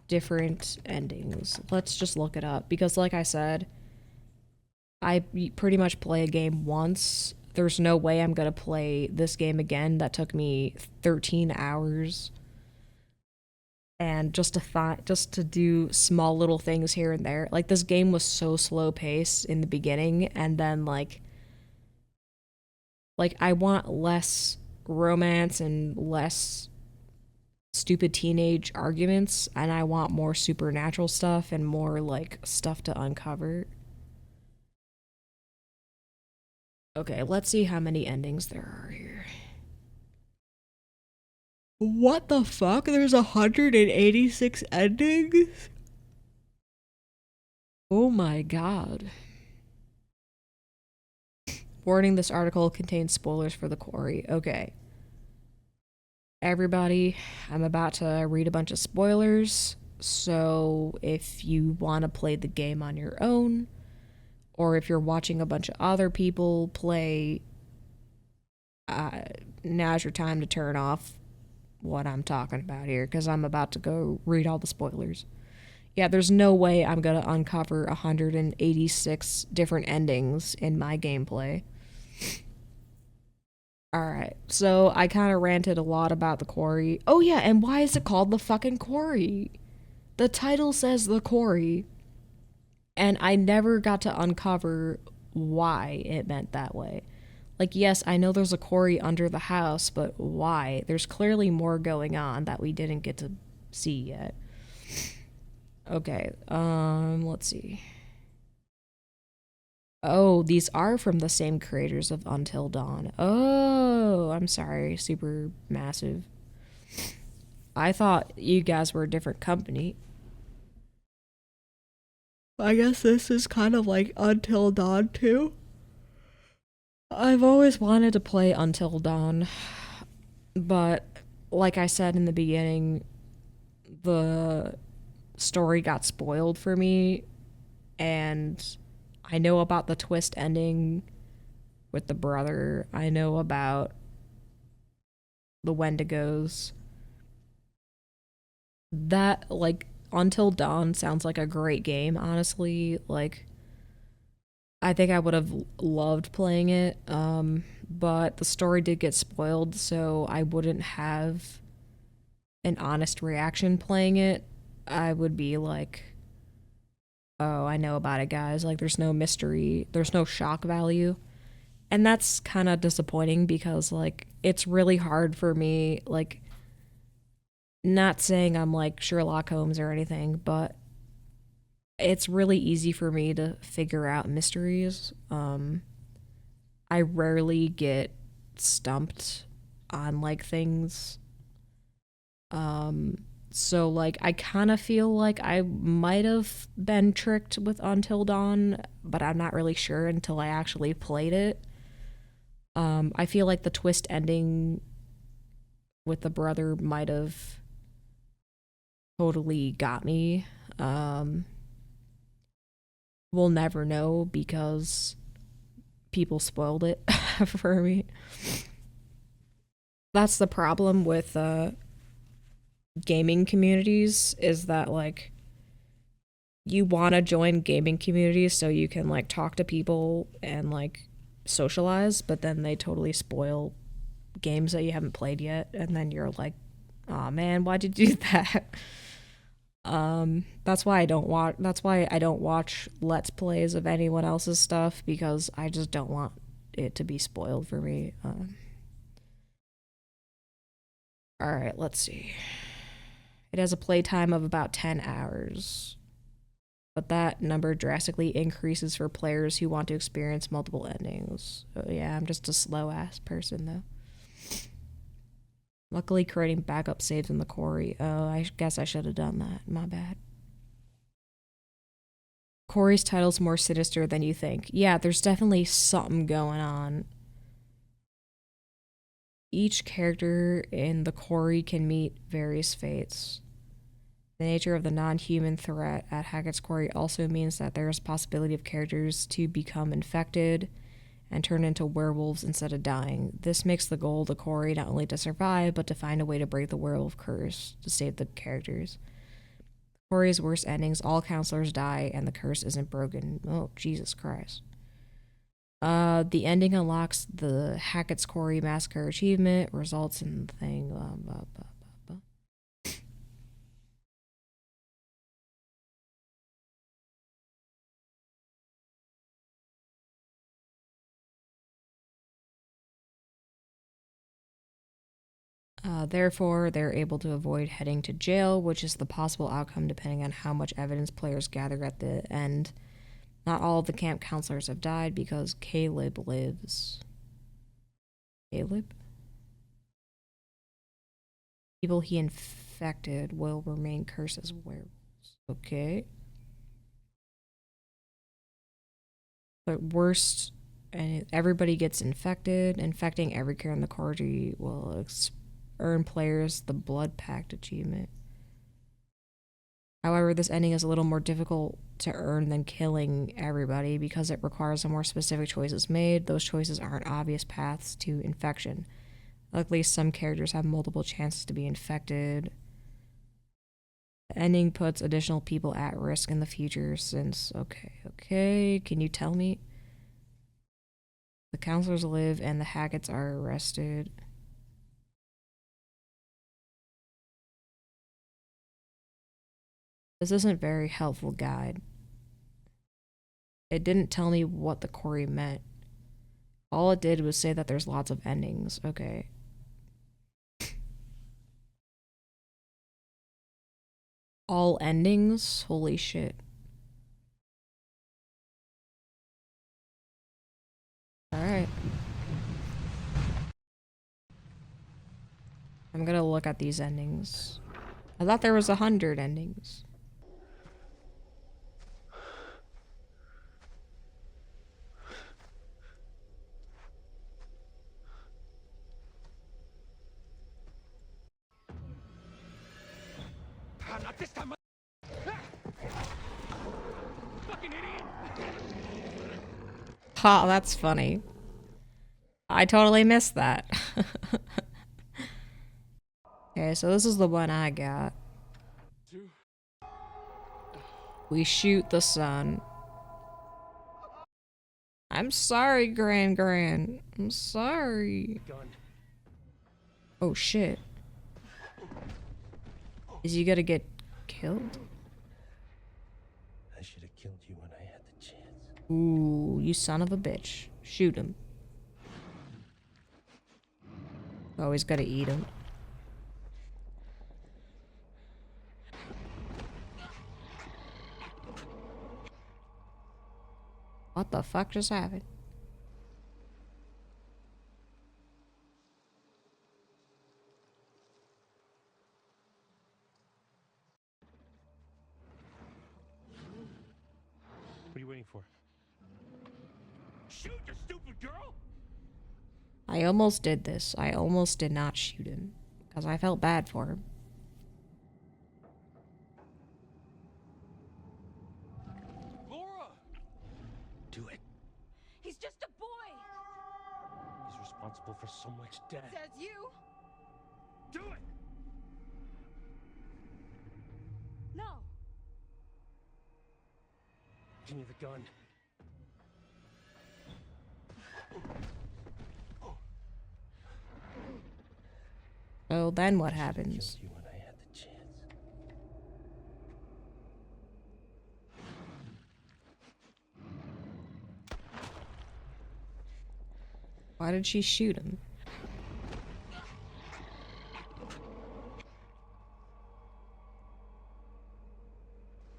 different endings. Let's just look it up, because like I said, I pretty much play a game once. There's no way I'm gonna play this game again. That took me 13 hours. And just to do small little things here and there. Like, this game was so slow paced in the beginning, and then like I want less romance and less stupid teenage arguments, and I want more supernatural stuff and more like stuff to uncover. Okay, let's see how many endings there are here. What the fuck? There's 186 endings? Oh my god. Warning, this article contains spoilers for the Quarry. Okay. Everybody, I'm about to read a bunch of spoilers, so if you want to play the game on your own, or if you're watching a bunch of other people play, now's your time to turn off what I'm talking about here, because I'm about to go read all the spoilers. Yeah, there's no way I'm gonna uncover 186 different endings in my gameplay. Alright, so I kind of ranted a lot about the Quarry. Oh yeah, and why is it called the fucking Quarry? The title says the Quarry, and I never got to uncover why it meant that way. Like, yes, I know there's a quarry under the house, but why? There's clearly more going on that we didn't get to see yet. Okay, let's see. Oh, these are from the same creators of Until Dawn. Oh, I'm sorry, super massive. I thought you guys were a different company. I guess this is kind of like Until Dawn too. I've always wanted to play Until Dawn, but like I said in the beginning, the story got spoiled for me, and I know about the twist ending with the brother. I know about the Wendigos. That, like, Until Dawn sounds like a great game, honestly. Like, I think I would have loved playing it, but the story did get spoiled, so I wouldn't have an honest reaction playing it. I would be like, oh, I know about it, guys. Like, there's no mystery, there's no shock value. And that's kind of disappointing because, like, it's really hard for me, like, not saying I'm like Sherlock Holmes or anything, but it's really easy for me to figure out mysteries. I rarely get stumped on like things. Um, so like I kind of feel like I might have been tricked with Until Dawn, but I'm not really sure until I actually played it. I feel like the twist ending with the brother might have totally got me. Um, we'll never know because people spoiled it for me. That's the problem with gaming communities is that like you want to join gaming communities so you can like talk to people and like socialize, but then they totally spoil games that you haven't played yet, and then you're like, oh man, why'd you do that? That's why I don't watch. That's why I don't watch let's plays of anyone else's stuff because I just don't want it to be spoiled for me. All right, let's see. It has a playtime of about 10 hours, but that number drastically increases for players who want to experience multiple endings. Oh, yeah, I'm just a slow ass person though. Luckily, creating backup saves in the quarry. Oh, I guess I should have done that. My bad. Quarry's title's more sinister than you think. Yeah, there's definitely something going on. Each character in the quarry can meet various fates. The nature of the non-human threat at Hackett's Quarry also means that there is a possibility of characters to become infected and turn into werewolves instead of dying. This makes the goal of the quarry not only to survive, but to find a way to break the werewolf curse to save the characters. Quarry's worst endings, all counselors die and the curse isn't broken. Oh, Jesus Christ. The ending unlocks the Hackett's Quarry Massacre achievement, results in the thing. Blah, blah, blah, blah. Therefore, they're able to avoid heading to jail, which is the possible outcome depending on how much evidence players gather at the end. Not all of the camp counselors have died because Caleb lives. Caleb? People he infected will remain cursed as werewolves. Okay. But worst, and everybody gets infected. Infecting every character in the quarry will earn players the Blood Pact achievement. However, this ending is a little more difficult to earn than killing everybody because it requires a more specific choices made. Those choices aren't obvious paths to infection. Luckily, some characters have multiple chances to be infected. The ending puts additional people at risk in the future since, okay, can you tell me? The counselors live and the Hacketts are arrested. This isn't a very helpful guide. It didn't tell me what the quarry meant. All it did was say that there's lots of endings. Okay. All endings? Holy shit. Alright. I'm gonna look at these endings. I thought there was 100 endings. Not this time. Fucking idiot. Ha, that's funny. I totally missed that. Okay, so this is the one I got. We shoot the sun. I'm sorry, Gran. I'm sorry. Oh shit. Is he gonna get killed? I should have killed you when I had the chance. Ooh, you son of a bitch. Shoot him. Always gotta eat him. What the fuck just happened? What are you waiting for? Shoot, you stupid girl! I almost did this. I almost did not shoot him. Because I felt bad for him. Laura! Do it. He's just a boy! He's responsible for so much death. Says you! Do it! No! Give me the gun. So then what happens? Killed you when I had the chance. Why did she shoot him?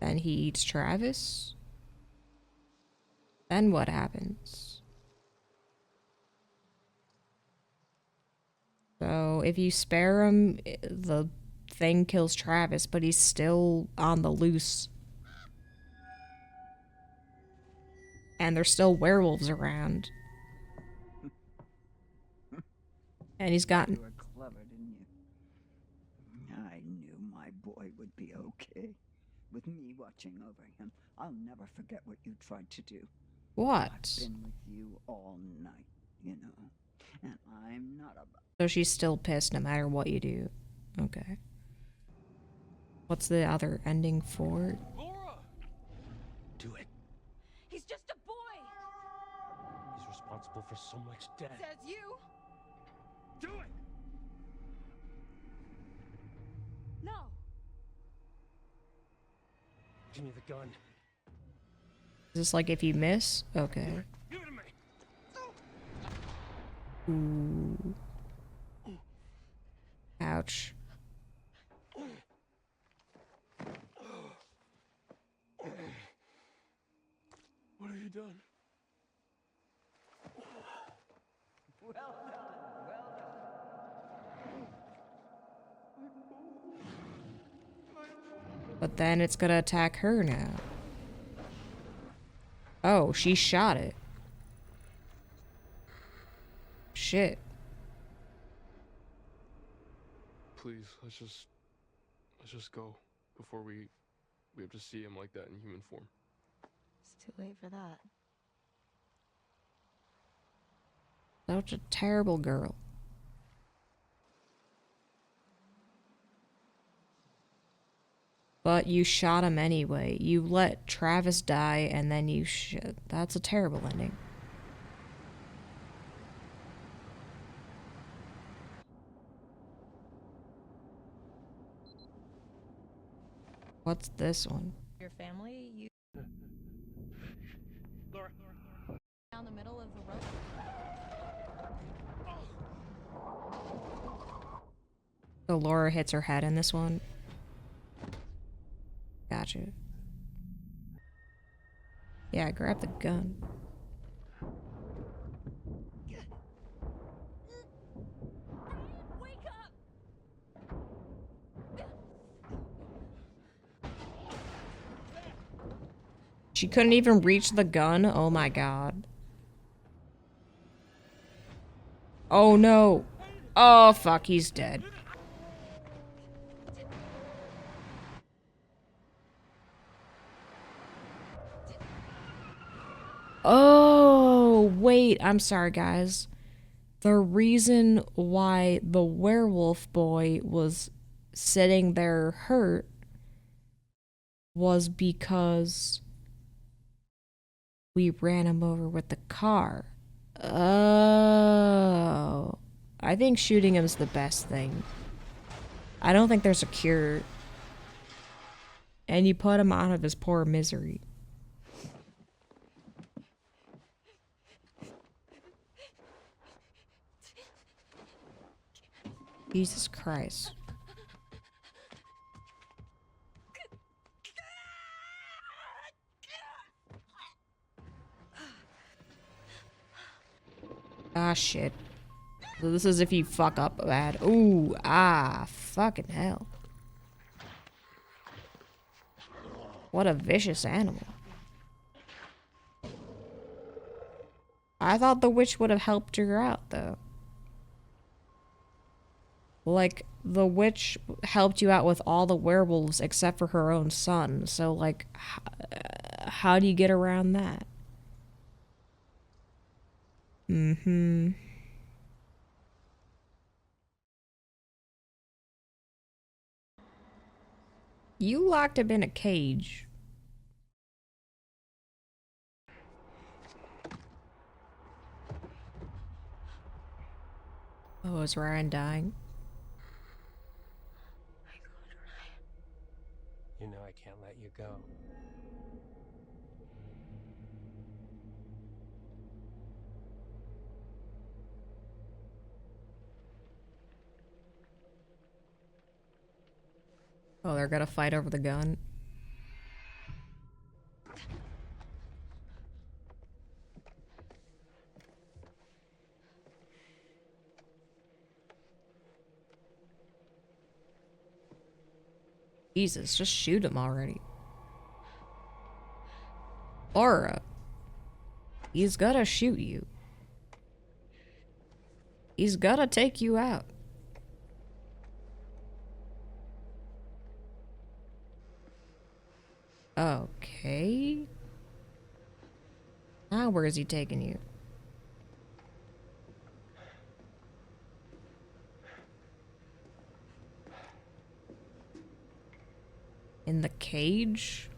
Then he eats Travis? Then what happens? So if you spare him, the thing kills Travis, but he's still on the loose. And there's still werewolves around. And he's gotten... You were clever, didn't you? I knew my boy would be okay. With me watching over him, I'll never forget what you tried to do. What? I've been with you all night, you know. And I'm not about... So she's still pissed no matter what you do. Okay. What's the other ending for? Laura! Do it. He's just a boy! He's responsible for so much death. Says you! Do it! No! Give me the gun. Is this like if you miss? Okay. Give it to me! Ooh. Ouch. What have you done? Well done, well done. But then it's gonna attack her now. Oh, she shot it. Shit. Please, let's just go before we have to see him like that in human form. It's too late for that. Such a terrible girl. But you shot him anyway. You let Travis die and then you shit. That's a terrible ending. What's this one? Your family, you Laura. down the middle of the road. So Laura hits her head in this one. Gotcha. Yeah, grab the gun. Wake up! She couldn't even reach the gun? Oh my god. Oh no. Oh fuck, he's dead. Oh, wait. I'm sorry, guys. The reason why the werewolf boy was sitting there hurt was because we ran him over with the car. Oh. I think shooting him's the best thing. I don't think there's a cure. And you put him out of his poor misery. Jesus Christ. Ah, shit. So this is if you fuck up bad. Ooh, ah, fucking hell. What a vicious animal. I thought the witch would have helped her out, though. Like, the witch helped you out with all the werewolves except for her own son. So, like, how do you get around that? Mm-hmm. You locked him in a cage. Oh, is Ryan dying? You know I can't let you go. Oh, they're gonna fight over the gun. Jesus, just shoot him already. Aura. He's gotta shoot you. He's gotta take you out. Okay. Now where is he taking you? In the cage?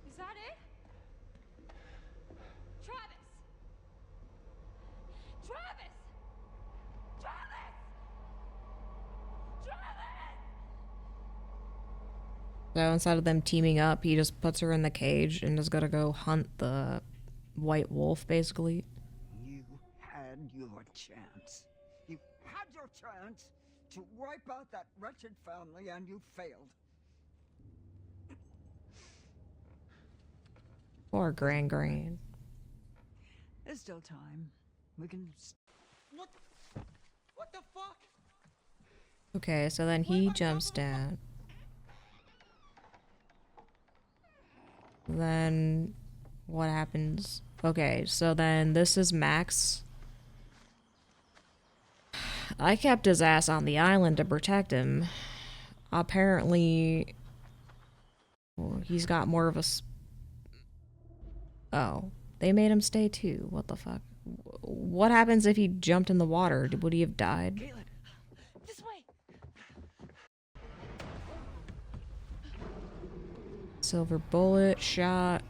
Is that it? Travis! Travis! Travis! Travis! So instead of them teaming up, he just puts her in the cage and is gonna go hunt the white wolf, basically. You had your chance. You had your chance to wipe out that wretched family, and you failed. Poor Gran. There's still time. We can. What? What the fuck? Okay, so then he jumps down. Then what happens? Okay, so then this is Max. I kept his ass on the island to protect him. Apparently, well, he's got more of a. Oh, they made him stay too. What the fuck? What happens if he jumped in the water? Would he have died? Caitlin! This way! Silver bullet shot.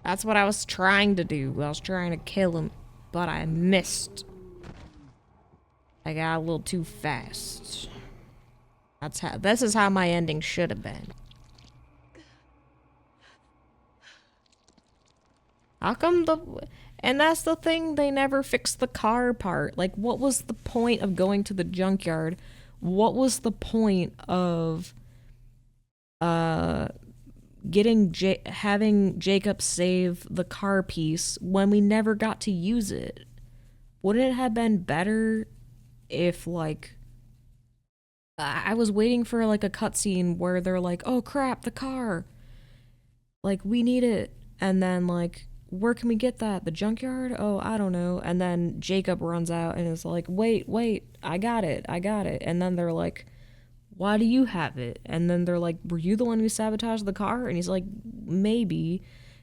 That's what I was trying to do. I was trying to kill him, but I missed. I got a little too fast. This is how my ending should have been. How come the... And that's the thing, they never fixed the car part. Like, what was the point of going to the junkyard? What was the point of, uh, having Jacob save the car piece when we never got to use it? Wouldn't it have been better if, like... I was waiting for, like, a cutscene where they're like, oh crap, the car! Like, we need it. And then, like, where can we get that? The junkyard? Oh, I don't know. And then Jacob runs out and is like, wait, I got it. And then they're like, why do you have it? And then they're like, were you the one who sabotaged the car? And he's like, maybe.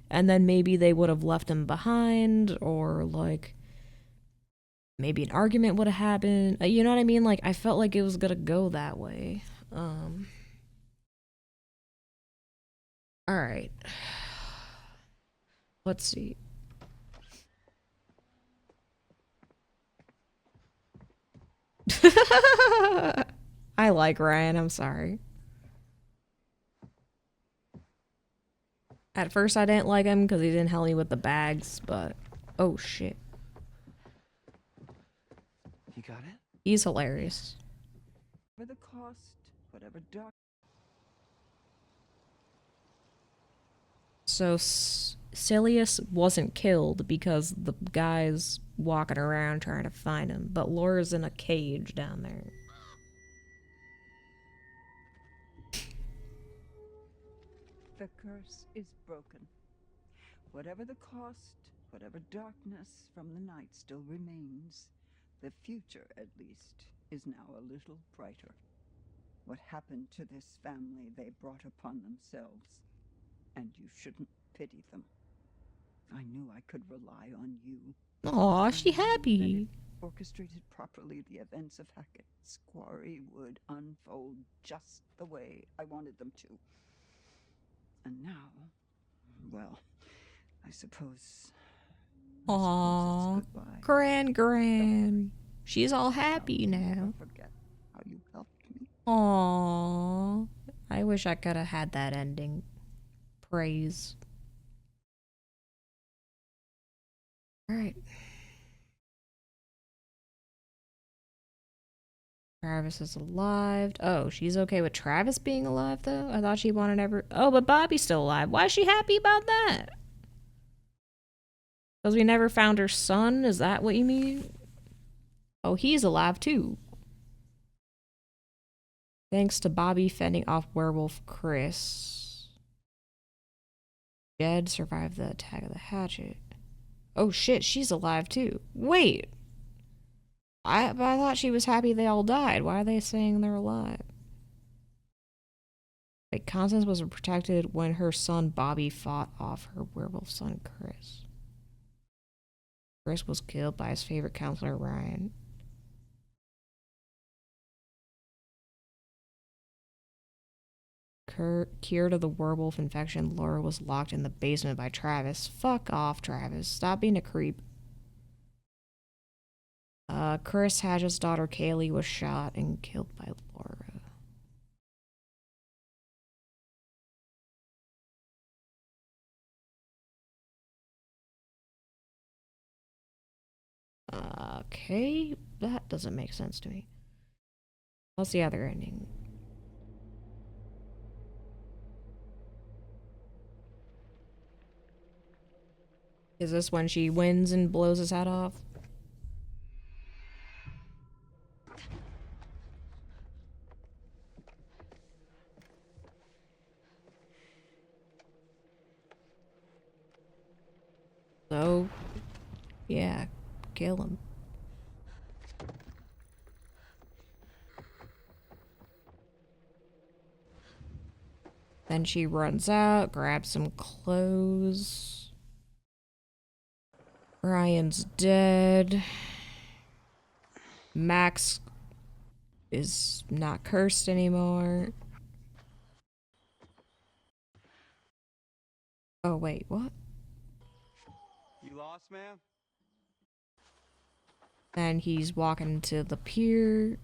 And then maybe they would have left him behind, or, like, maybe an argument would have happened. You know what I mean? Like, I felt like it was gonna go that way. Alright. Let's see. I like Ryan, I'm sorry. At first I didn't like him because he didn't help me with the bags, but... Oh shit. You got it? He's hilarious. For the cost, whatever dark. So Silius wasn't killed because the guy's walking around trying to find him, but Laura's in a cage down there. The curse is broken. Whatever the cost, whatever darkness from the night still remains, the future, at least, is now a little brighter. What happened to this family they brought upon themselves, and you shouldn't pity them. I knew I could rely on you. Aw, she I knew that happy. if orchestrated properly, the events of Hackett's Quarry would unfold just the way I wanted them to. And now, well, I suppose Aw, it's goodbye. Gran. She's all happy I'll now. never forget how you helped me. Aw, I wish I could have had that ending. Praise. Alright. Travis is alive. Oh, she's okay with Travis being alive, though? I thought she wanted ever... Oh, but Bobby's still alive. Why is she happy about that? Because we never found her son? Is that what you mean? Oh, he's alive, too. Thanks to Bobby fending off werewolf Chris. Jed survived the attack of the hatchet. Oh shit, she's alive, too. Wait! I thought she was happy they all died. Why are they saying they're alive? Like, Constance was protected when her son Bobby fought off her werewolf son Chris. Chris was killed by his favorite counselor Ryan. Cured of the werewolf infection, Laura was locked in the basement by Travis. Fuck off, Travis. Stop being a creep. Chris Hatch's daughter Kaylee was shot and killed by Laura. Okay, that doesn't make sense to me. What's the other ending? Is this when she wins and blows his head off? So, yeah, kill him. Then she runs out, grabs some clothes. Ryan's dead. Max is not cursed anymore. Oh, wait, what? You lost, man? And he's walking to the pier.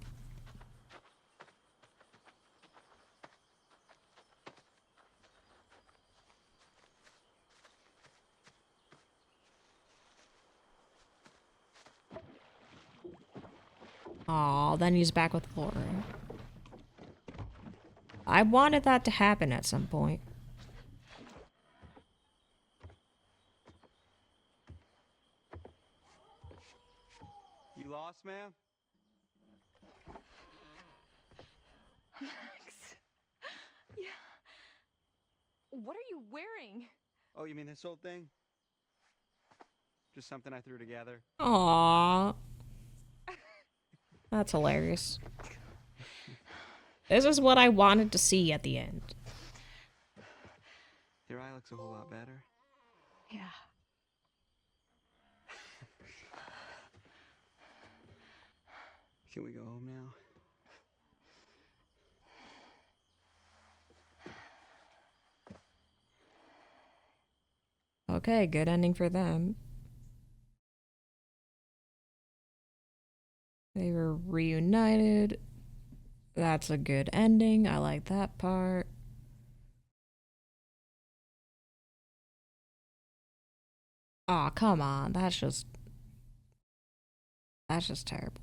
Aw, then he's back with Laura. I wanted that to happen at some point. You lost, ma'am? Max. Yeah. What are you wearing? Oh, you mean this old thing? Just something I threw together. Aww. That's hilarious. This is what I wanted to see at the end. Your eye looks a whole lot better. Yeah. Can we go home now? Okay, good ending for them. They were reunited. That's a good ending. I like that part. Aw, come on. That's just terrible.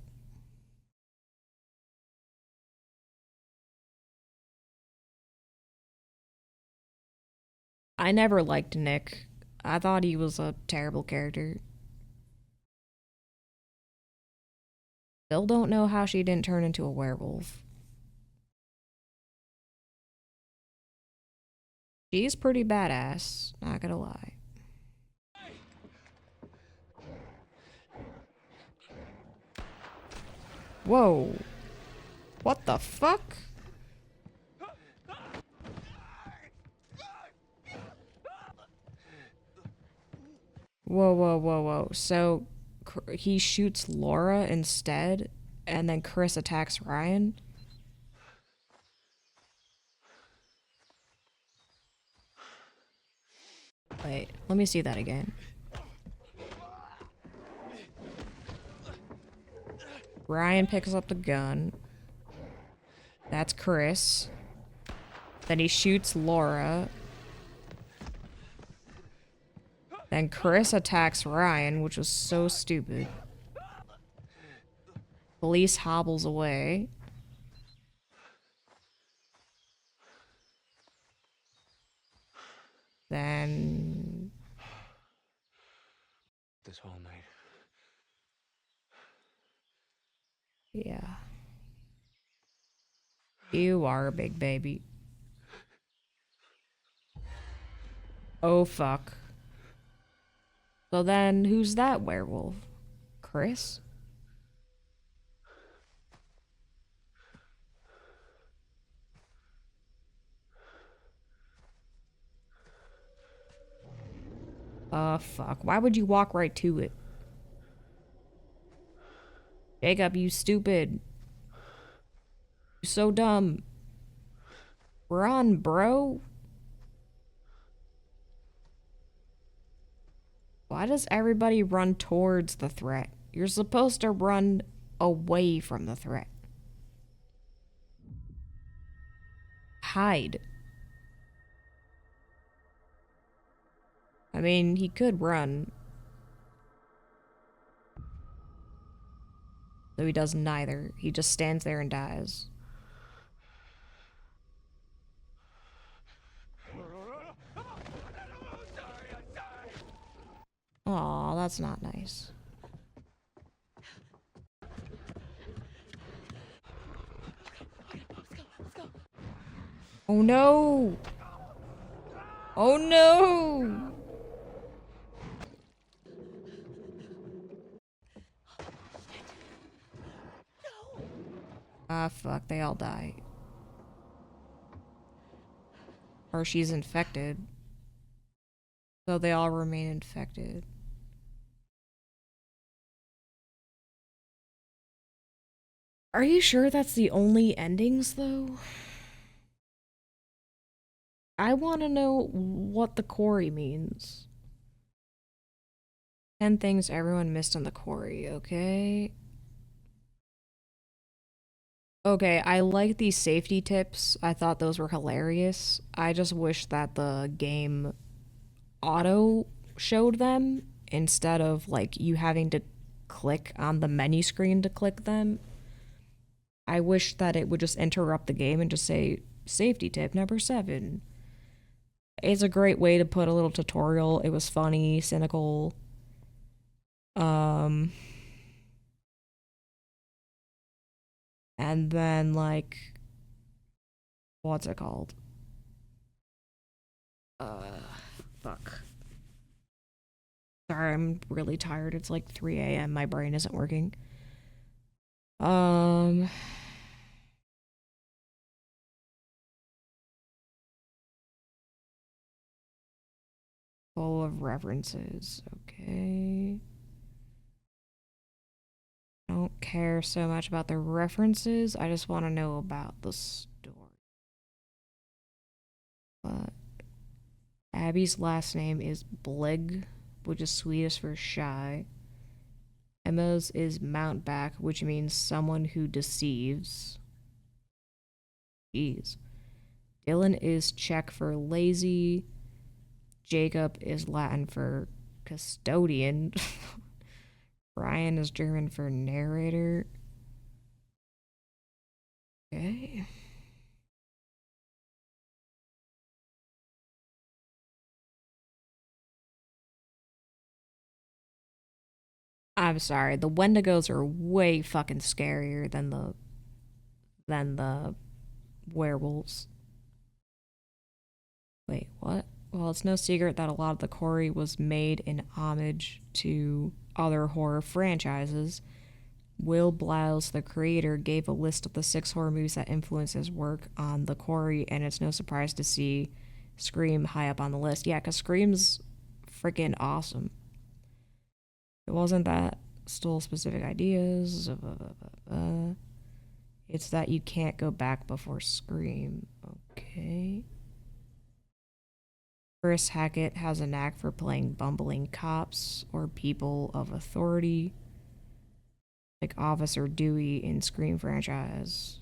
I never liked Nick. I thought he was a terrible character. Still don't know how she didn't turn into a werewolf. She's pretty badass, not gonna lie. Whoa. What the fuck? Whoa, whoa, whoa, whoa. So he shoots Laura instead, and then Chris attacks Ryan? Wait, let me see that again. Ryan picks up the gun. That's Chris. Then he shoots Laura. Then Chris attacks Ryan, which was so stupid. Police hobbles away. Then... This whole night. yeah. You are a big baby. Oh, fuck. So then, who's that werewolf? Chris? Fuck. Why would you walk right to it? Jacob, you stupid. You so dumb. Run, bro. Why does everybody run towards the threat? You're supposed to run away from the threat. Hide. I mean, he could run. Though he does neither. He just stands there and dies. Aw, that's not nice. Oh no! Oh no! Ah, fuck, they all die. Or she's infected. So they all remain infected. Are you sure that's the only endings, though? I want to know what the Quarry means. 10 things everyone missed on the Quarry, okay? Okay, I like these safety tips. I thought those were hilarious. I just wish that the game auto showed them instead of like you having to click on the menu screen to click them. I wish that it would just interrupt the game and just say, safety tip number 7. It's a great way to put a little tutorial. It was funny, cynical. And then, like, what's it called? Fuck. Sorry, I'm really tired. It's like 3 a.m. My brain isn't working. Full of references. Okay. I don't care so much about the references. I just want to know about the story. But Abby's last name is Blig, which is Swedish for shy. Emma's is Mountback, which means someone who deceives. Jeez. Dylan is Czech for lazy. Jacob is Latin for custodian. Ryan is German for narrator. Okay. I'm sorry, the Wendigos are way fucking scarier than the werewolves. Wait, what? Well, it's no secret that a lot of the Quarry was made in homage to other horror franchises. Will Blouse, the creator, gave a list of the 6 horror movies that influenced his work on the Quarry, and it's no surprise to see Scream high up on the list. Yeah, because Scream's freaking awesome. It wasn't that stole specific ideas. It's that you can't go back before Scream. Okay. Chris Hackett has a knack for playing bumbling cops or people of authority, like Officer Dewey in Scream franchise.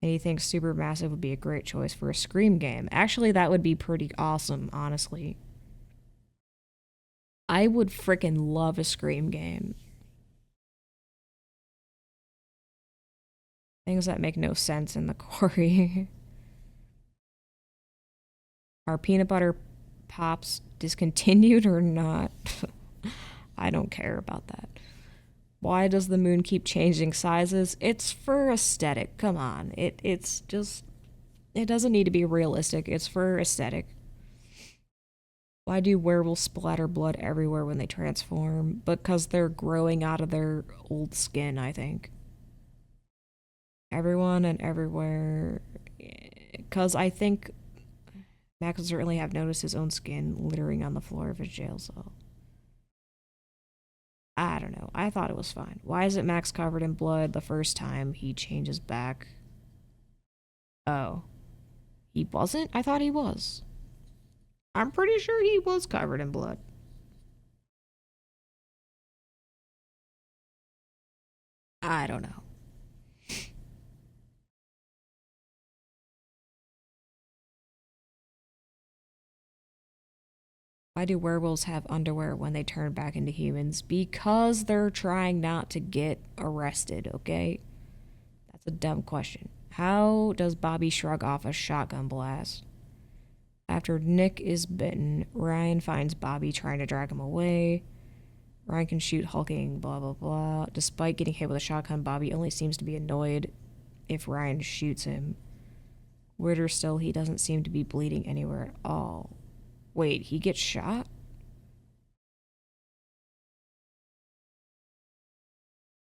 And he thinks Supermassive would be a great choice for a Scream game. Actually, that would be pretty awesome, honestly. I would freaking love a Scream game. Things that make no sense in the Quarry. Are peanut butter pops discontinued or not? I don't care about that. Why does the moon keep changing sizes? It's for aesthetic. Come on. It's just, it doesn't need to be realistic. It's for aesthetic. Why do werewolves splatter blood everywhere when they transform? Because they're growing out of their old skin, I think. Everyone and everywhere. Because I think Max would certainly have noticed his own skin littering on the floor of his jail cell. I don't know. I thought it was fine. Why is it Max covered in blood the first time he changes back? Oh. He wasn't? I thought he was. I'm pretty sure he was covered in blood. I don't know. Why do werewolves have underwear when they turn back into humans? Because they're trying not to get arrested, okay? That's a dumb question. How does Bobby shrug off a shotgun blast? After Nick is bitten, Ryan finds Bobby trying to drag him away. Ryan can shoot hulking, blah, blah, blah. Despite getting hit with a shotgun, Bobby only seems to be annoyed if Ryan shoots him. Weirder still, he doesn't seem to be bleeding anywhere at all. Wait, he gets shot?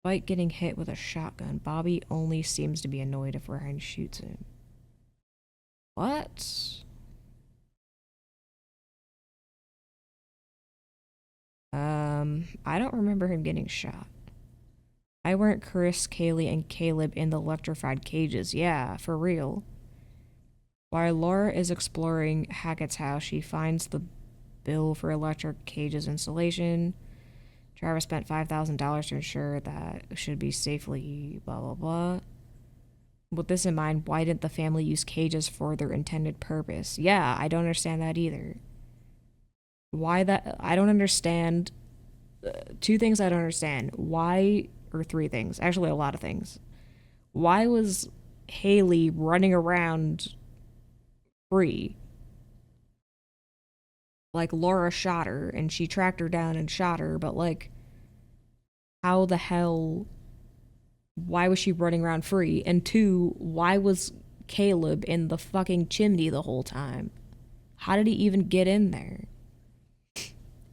Despite getting hit with a shotgun, Bobby only seems to be annoyed if Ryan shoots him. What? I don't remember him getting shot. Why weren't Chris, Kaylee, and Caleb in the electrified cages? Yeah, for real. While Laura is exploring Hackett's house, she finds the bill for electric cages installation. Travis spent $5,000 to ensure that it should be safely blah blah blah. With this in mind, why didn't the family use cages for their intended purpose? Yeah, I don't understand that either. Why that? I don't understand. 2 things I don't understand. Why, or 3 things. Actually, a lot of things. Why was Haley running around free? Like, Laura shot her, and she tracked her down and shot her, but, like, how the hell... Why was she running around free? And two, why was Caleb in the fucking chimney the whole time? How did he even get in there?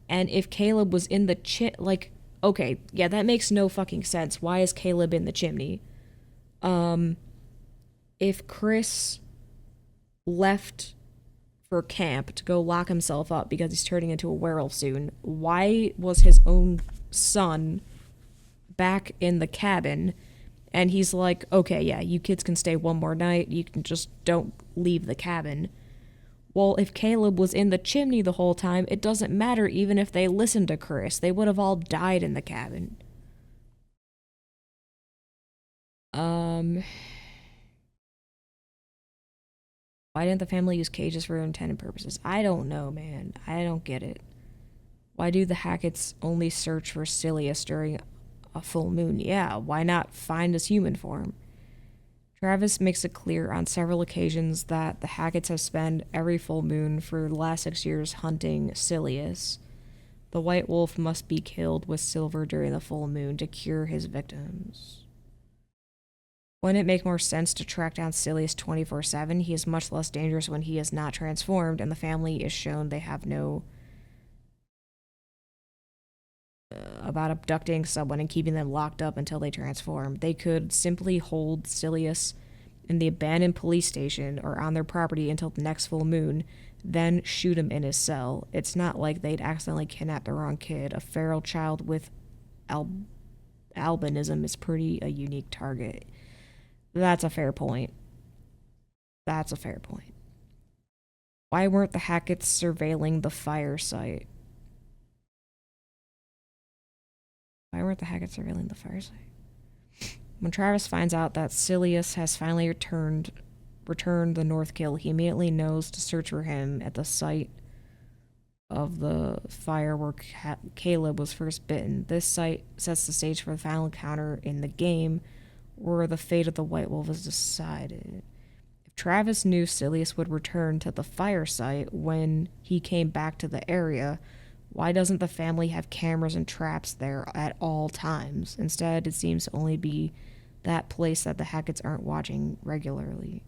And if Caleb was in the like, okay, yeah, that makes no fucking sense. Why is Caleb in the chimney? If Chris left for camp to go lock himself up because he's turning into a werewolf soon, why was his own son back in the cabin? And he's like, okay, yeah, you kids can stay one more night. You can just don't leave the cabin. Well, if Caleb was in the chimney the whole time, it doesn't matter even if they listened to Chris. They would have all died in the cabin. Why didn't the family use cages for intended purposes? I don't know, man. I don't get it. Why do the Hacketts only search for Silius during a full moon? Yeah, why not find his human form? Travis makes it clear on several occasions that the Hacketts have spent every full moon for the last 6 years hunting Silius. The white wolf must be killed with silver during the full moon to cure his victims. Wouldn't it make more sense to track down Silius 24/7? He is much less dangerous when he is not transformed, and the family is shown they have no about abducting someone and keeping them locked up until they transform. They could simply hold Silius in the abandoned police station or on their property until the next full moon, then shoot him in his cell. It's not like they'd accidentally kidnap the wrong kid. A feral child with albinism is pretty a unique target. That's a fair point. That's a fair point. Why weren't the Hacketts surveilling the fire site? Why weren't the Hacketts surveilling the fire site? When Travis finds out that Silius has finally returned the North Kill, he immediately knows to search for him at the site of the fire where Caleb was first bitten. This site sets the stage for the final encounter in the game, where the fate of the White Wolf is decided. If Travis knew Silius would return to the fire site when he came back to the area, why doesn't the family have cameras and traps there at all times? Instead, it seems to only be that place that the Hacketts aren't watching regularly.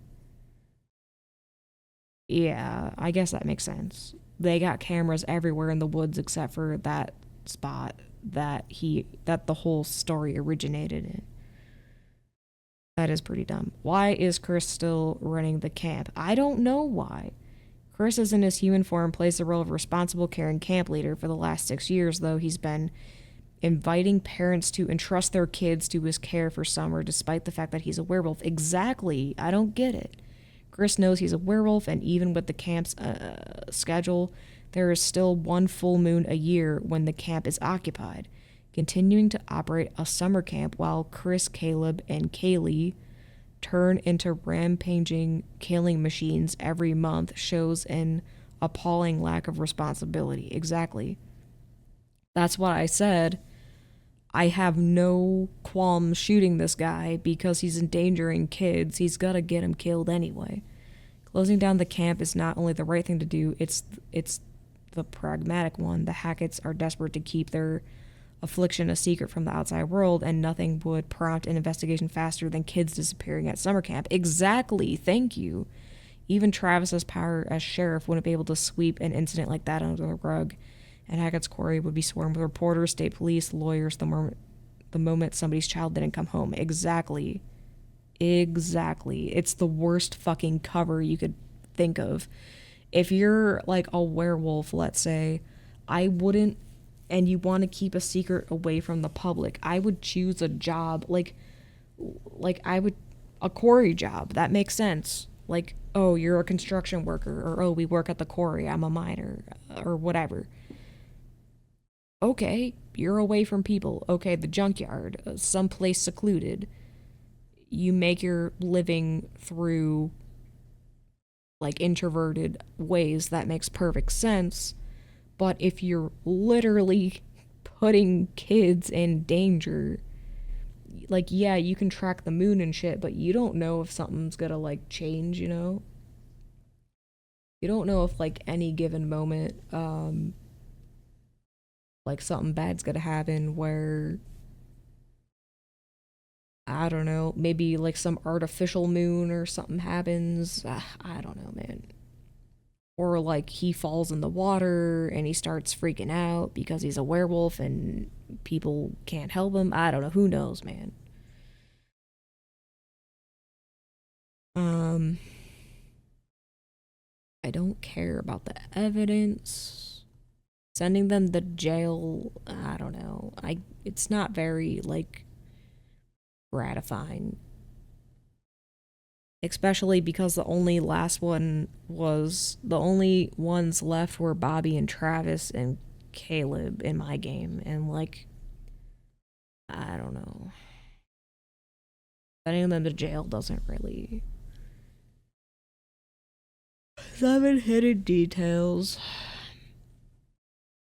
Yeah, I guess that makes sense. They got cameras everywhere in the woods except for that spot that the whole story originated in. That is pretty dumb. Why is Chris still running the camp? I don't know why. Chris is in his human form, plays the role of responsible, caring camp leader for the last 6 years, though he's been inviting parents to entrust their kids to his care for summer, despite the fact that he's a werewolf. Exactly. I don't get it. Chris knows he's a werewolf, and even with the camp's schedule, there is still one full moon a year when the camp is occupied. Continuing to operate a summer camp while Chris, Caleb, and Kaylee turn into rampaging killing machines every month shows an appalling lack of responsibility. Exactly. That's what I said. I have no qualms shooting this guy because he's endangering kids. He's got to get him killed anyway. Closing down the camp is not only the right thing to do, it's the pragmatic one. The Hacketts are desperate to keep their affliction a secret from the outside world, and nothing would prompt an investigation faster than kids disappearing at summer camp. Exactly, thank you. Even Travis's power as sheriff wouldn't be able to sweep an incident like that under the rug, and Hackett's Quarry would be swarmed with reporters, state police, lawyers the moment somebody's child didn't come home. Exactly. It's the worst fucking cover you could think of. If you're like a werewolf, let's say, I wouldn't, and you want to keep a secret away from the public, I would choose a job like a quarry job. That makes sense. Like, oh, you're a construction worker, or oh, we work at the quarry, I'm a miner, or whatever. Okay, you're away from people. Okay, the junkyard, someplace secluded. You make your living through like introverted ways. That makes perfect sense. But if you're literally putting kids in danger, like, yeah, you can track the moon and shit, but you don't know if something's gonna, like, change, you know? You don't know if, like, any given moment, like, something bad's gonna happen where, I don't know, maybe, like, some artificial moon or something happens. I don't know, man. Or, like, he falls in the water and he starts freaking out because he's a werewolf and people can't help him. I don't know. Who knows, man? I don't care about the evidence. Sending them to jail, I don't know. It's not very, like, gratifying. Especially because the only ones left were Bobby and Travis and Caleb in my game. And, like, I don't know. Sending them to jail doesn't really. 7 hidden details.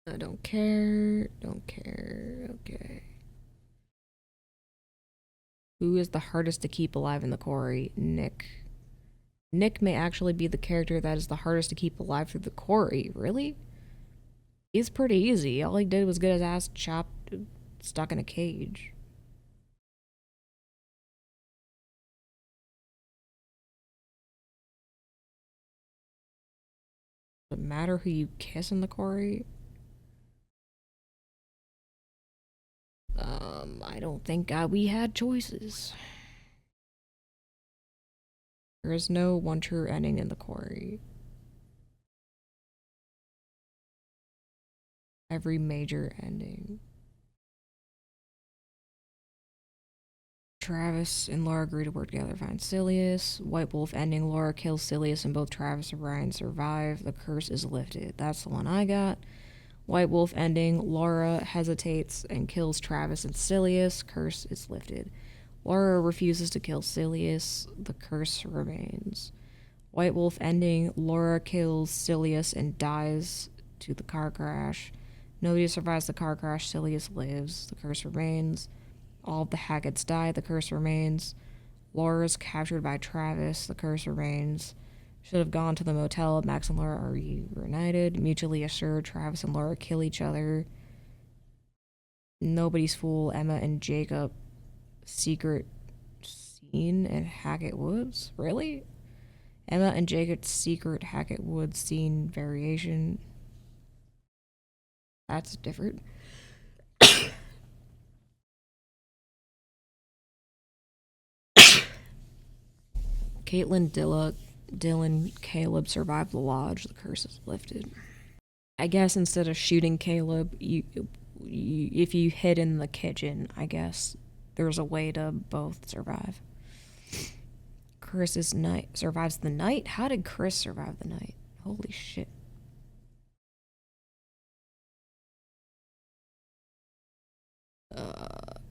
I don't care. Don't care. Okay. Who is the hardest to keep alive in the quarry? Nick. Nick may actually be the character that is the hardest to keep alive through the quarry. Really? He's pretty easy. All he did was get his ass chopped, stuck in a cage. Does it matter who you kiss in the quarry? I don't think we had choices. There is no one true ending in the quarry. Every major ending. Travis and Laura agree to work together to find Silius. White Wolf ending. Laura kills Silius and both Travis and Ryan survive. The curse is lifted. That's the one I got. White Wolf ending. Laura hesitates and kills Travis and Silius. Curse is lifted. Laura refuses to kill Silius. The curse remains. White Wolf ending. Laura kills Silius and dies to the car crash. Nobody survives the car crash. Silius lives. The curse remains. All of the Hackett's die. The curse remains. Laura's captured by Travis. The curse remains. Should have gone to the motel. Max and Laura are reunited. Mutually assured, Travis and Laura kill each other. Nobody's fool. Emma and Jacob. Secret scene in Hackett Woods? Really? Emma and Jacob's secret Hackett Woods scene variation. That's different. Caitlin, Dylan, Caleb survived the lodge. The curse is lifted. I guess instead of shooting Caleb, if you hid in the kitchen, I guess there's a way to both survive. Chris survives the night? How did Chris survive the night? Holy shit.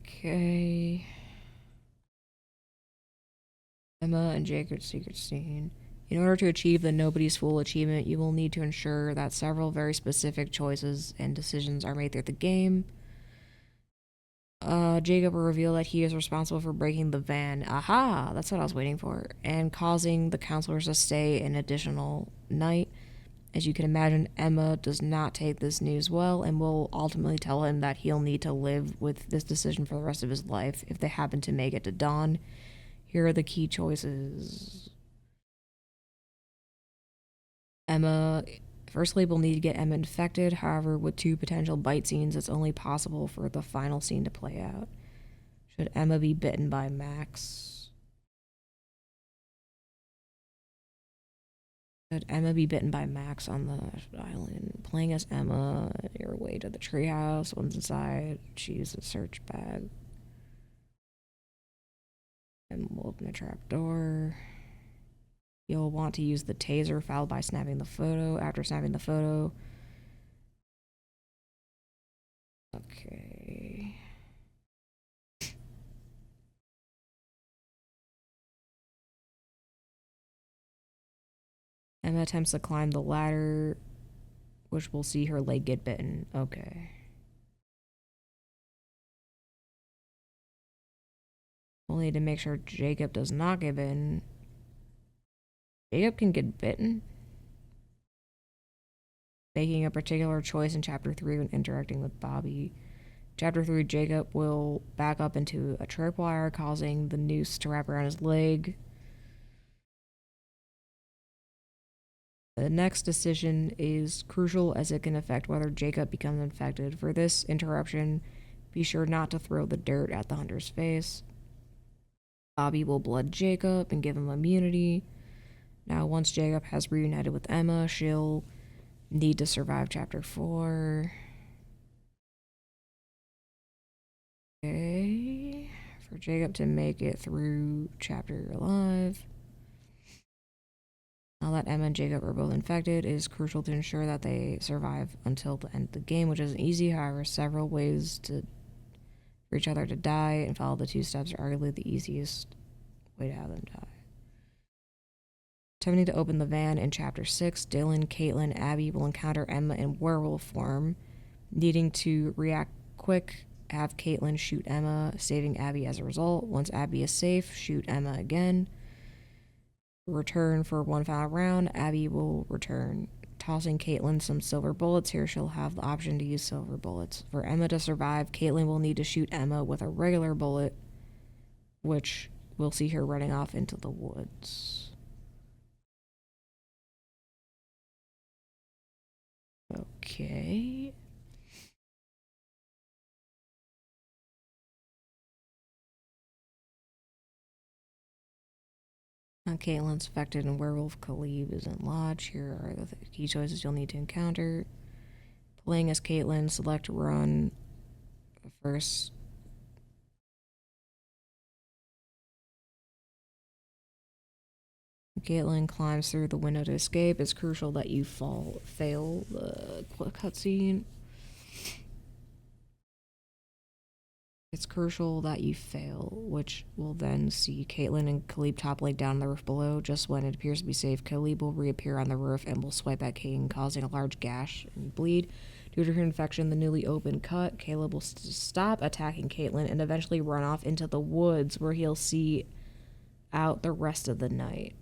Okay. Emma and Jacob's secret scene. In order to achieve the Nobody's Fool achievement, you will need to ensure that several very specific choices and decisions are made through the game. Jacob will reveal that he is responsible for breaking the van. Aha! That's what I was waiting for. And causing the counselors to stay an additional night. As you can imagine, Emma does not take this news well and will ultimately tell him that he'll need to live with this decision for the rest of his life if they happen to make it to dawn. Here are the key choices. Emma, firstly, we'll need to get Emma infected. However, with 2 potential bite scenes, it's only possible for the final scene to play out. Should Emma be bitten by Max? Should Emma be bitten by Max on the island? Playing as Emma, your way to the treehouse. Once inside, choose a search bag. And we'll open a trap door. You'll want to use the taser followed by snapping the photo. After snapping the photo. Okay. Emma attempts to climb the ladder, which will see her leg get bitten. Okay. We'll need to make sure Jacob does not get bitten. Jacob can get bitten? Making a particular choice in Chapter 3 when interacting with Bobby. Chapter 3, Jacob will back up into a tripwire, causing the noose to wrap around his leg. The next decision is crucial as it can affect whether Jacob becomes infected. For this interruption, be sure not to throw the dirt at the hunter's face. Bobby will blood Jacob and give him immunity. Now, once Jacob has reunited with Emma, she'll need to survive Chapter 4. Okay. For Jacob to make it through Chapter alive. Now that Emma and Jacob are both infected, it is crucial to ensure that they survive until the end of the game, which isn't easy. However, several ways for each other to die, and follow the 2 steps are arguably the easiest way to have them die. Attempting to open the van in Chapter 6, Dylan, Caitlin, Abby will encounter Emma in werewolf form, needing to react quick, have Caitlin shoot Emma, saving Abby as a result. Once Abby is safe, shoot Emma again. Return for one final round. Abby will return, tossing Caitlin some silver bullets. Here she'll have the option to use silver bullets. For Emma to survive, Caitlin will need to shoot Emma with a regular bullet, which will see her running off into the woods. Okay. Caitlin's infected and werewolf Khalib is in Lodge. Here are the key choices you'll need to encounter. Playing as Caitlin, select run first. Caitlin climbs through the window to escape. It's crucial that you fail the cutscene. It's crucial that you fail, which will then see Caitlin and Khalib toppling down on the roof below. Just when it appears to be safe, Khalib will reappear on the roof and will swipe at Kane, causing a large gash and bleed. Due to her infection, the newly opened cut, Caleb will stop attacking Caitlin and eventually run off into the woods, where he'll see out the rest of the night.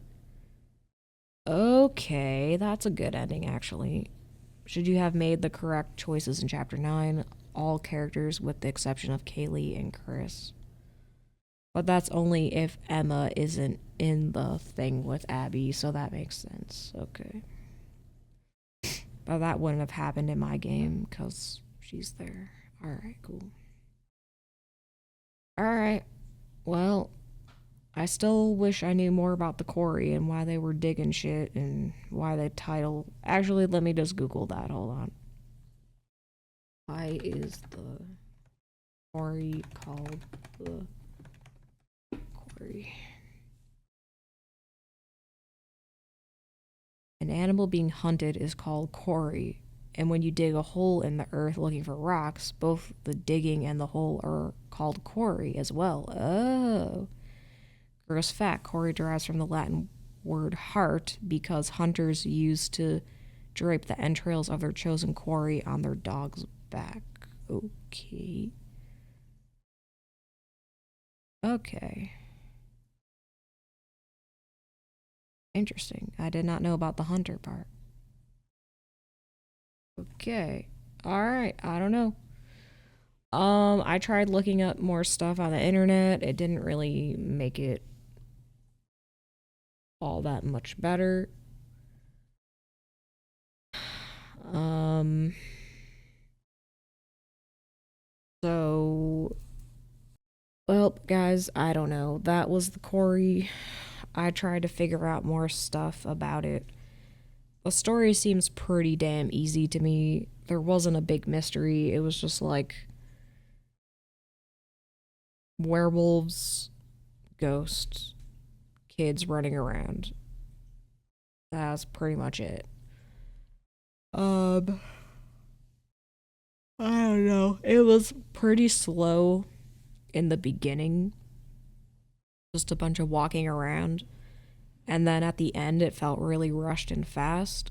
Okay, that's a good ending, actually. Should you have made the correct choices in Chapter 9, all characters with the exception of Kaylee and Chris. But that's only if Emma isn't in the thing with Abby, so that makes sense. Okay. But that wouldn't have happened in my game, because she's there. Alright, cool. Alright. Well, I still wish I knew more about the Quarry and why they were digging shit and why the title... Actually, let me just Google that. Hold on. Why is the Quarry called the Quarry? An animal being hunted is called quarry, and when you dig a hole in the earth looking for rocks, both the digging and the hole are called quarry as well. Oh. Gross fact, quarry derives from the Latin word heart, because hunters used to drape the entrails of their chosen quarry on their dog's back. Okay. Okay. Interesting. I did not know about the hunter part. Okay. Alright, I don't know. I tried looking up more stuff on the internet. It didn't really make it all that much better. So, well, guys, I don't know. That was the Quarry. I tried to figure out more stuff about it. The story seems pretty damn easy to me. There wasn't a big mystery. It was just like werewolves, ghosts, kids running around. That's pretty much it. I don't know. It was pretty slow in the beginning. Just a bunch of walking around. And then at the end, it felt really rushed and fast.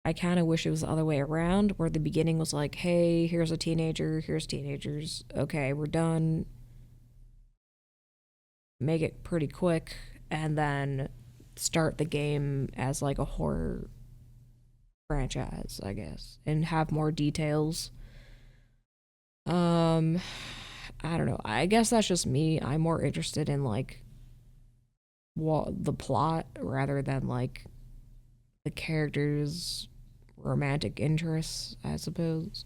I kind of wish it was the other way around, where the beginning was like, hey, here's a teenager, here's teenagers. Okay, we're done. make it pretty quick, and then start the game as like a horror franchise, I guess, and have more details. I don't know. I guess that's just me. I'm more interested in like the plot rather than like the characters' romantic interests, I suppose.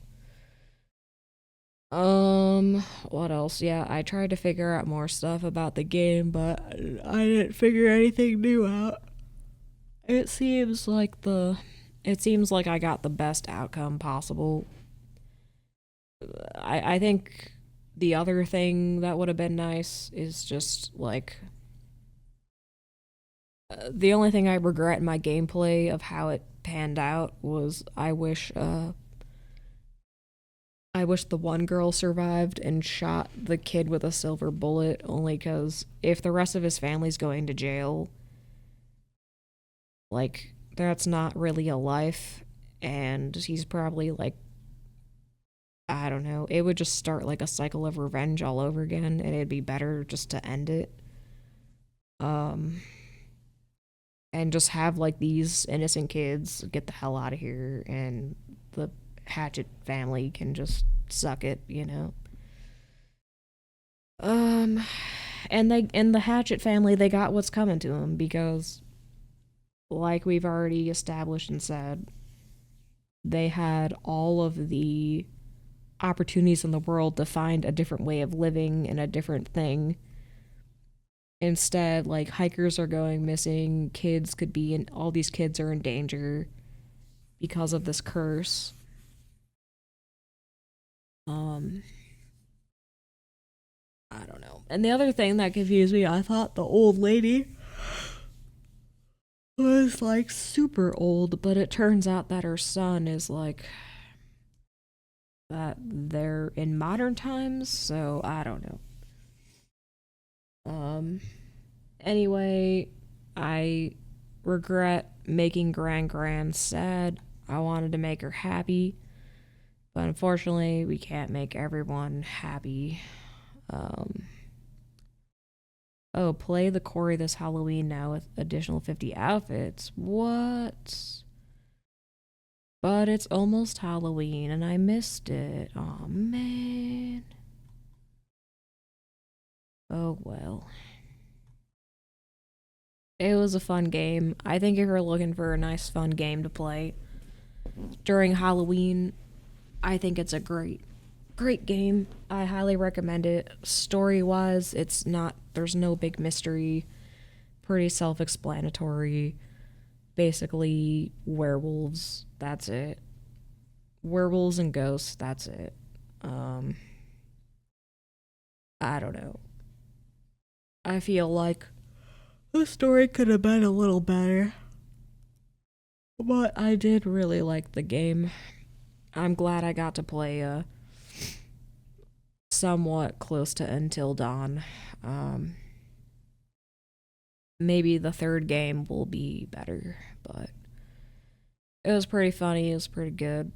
What else? Yeah, I tried to figure out more stuff about the game, but I didn't figure anything new out. It seems like I got the best outcome possible. I think the other thing that would have been nice is just like the only thing I regret in my gameplay of how it panned out was I wish the one girl survived and shot the kid with a silver bullet, only because if the rest of his family's going to jail, like, that's not really a life, and he's probably, like, I don't know, it would just start, like, a cycle of revenge all over again, and it'd be better just to end it. And just have, like, these innocent kids get the hell out of here, and the Hatchet family can just suck it, you know. And the Hatchet family, they got what's coming to them because, like we've already established and said, they had all of the opportunities in the world to find a different way of living and a different thing. Instead, like, hikers are going missing, all these kids are in danger because of this curse. I don't know. And the other thing that confused me, I thought the old lady was like super old, but it turns out that her son is like that they're in modern times, so I don't know. Anyway, I regret making Gran sad. I wanted to make her happy, but unfortunately, we can't make everyone happy. Oh, play the Quarry this Halloween now with additional 50 outfits. What? But it's almost Halloween and I missed it. Aw, man. Oh, well. It was a fun game. I think if you're looking for a nice, fun game to play during Halloween, I think it's a great game. I highly recommend it. Story-wise, there's no big mystery. Pretty self-explanatory. Basically, werewolves, that's it. Werewolves and ghosts, that's it. I don't know. I feel like the story could have been a little better. But I did really like the game. I'm glad I got to play somewhat close to Until Dawn. Maybe the third game will be better, but it was pretty funny. It was pretty good.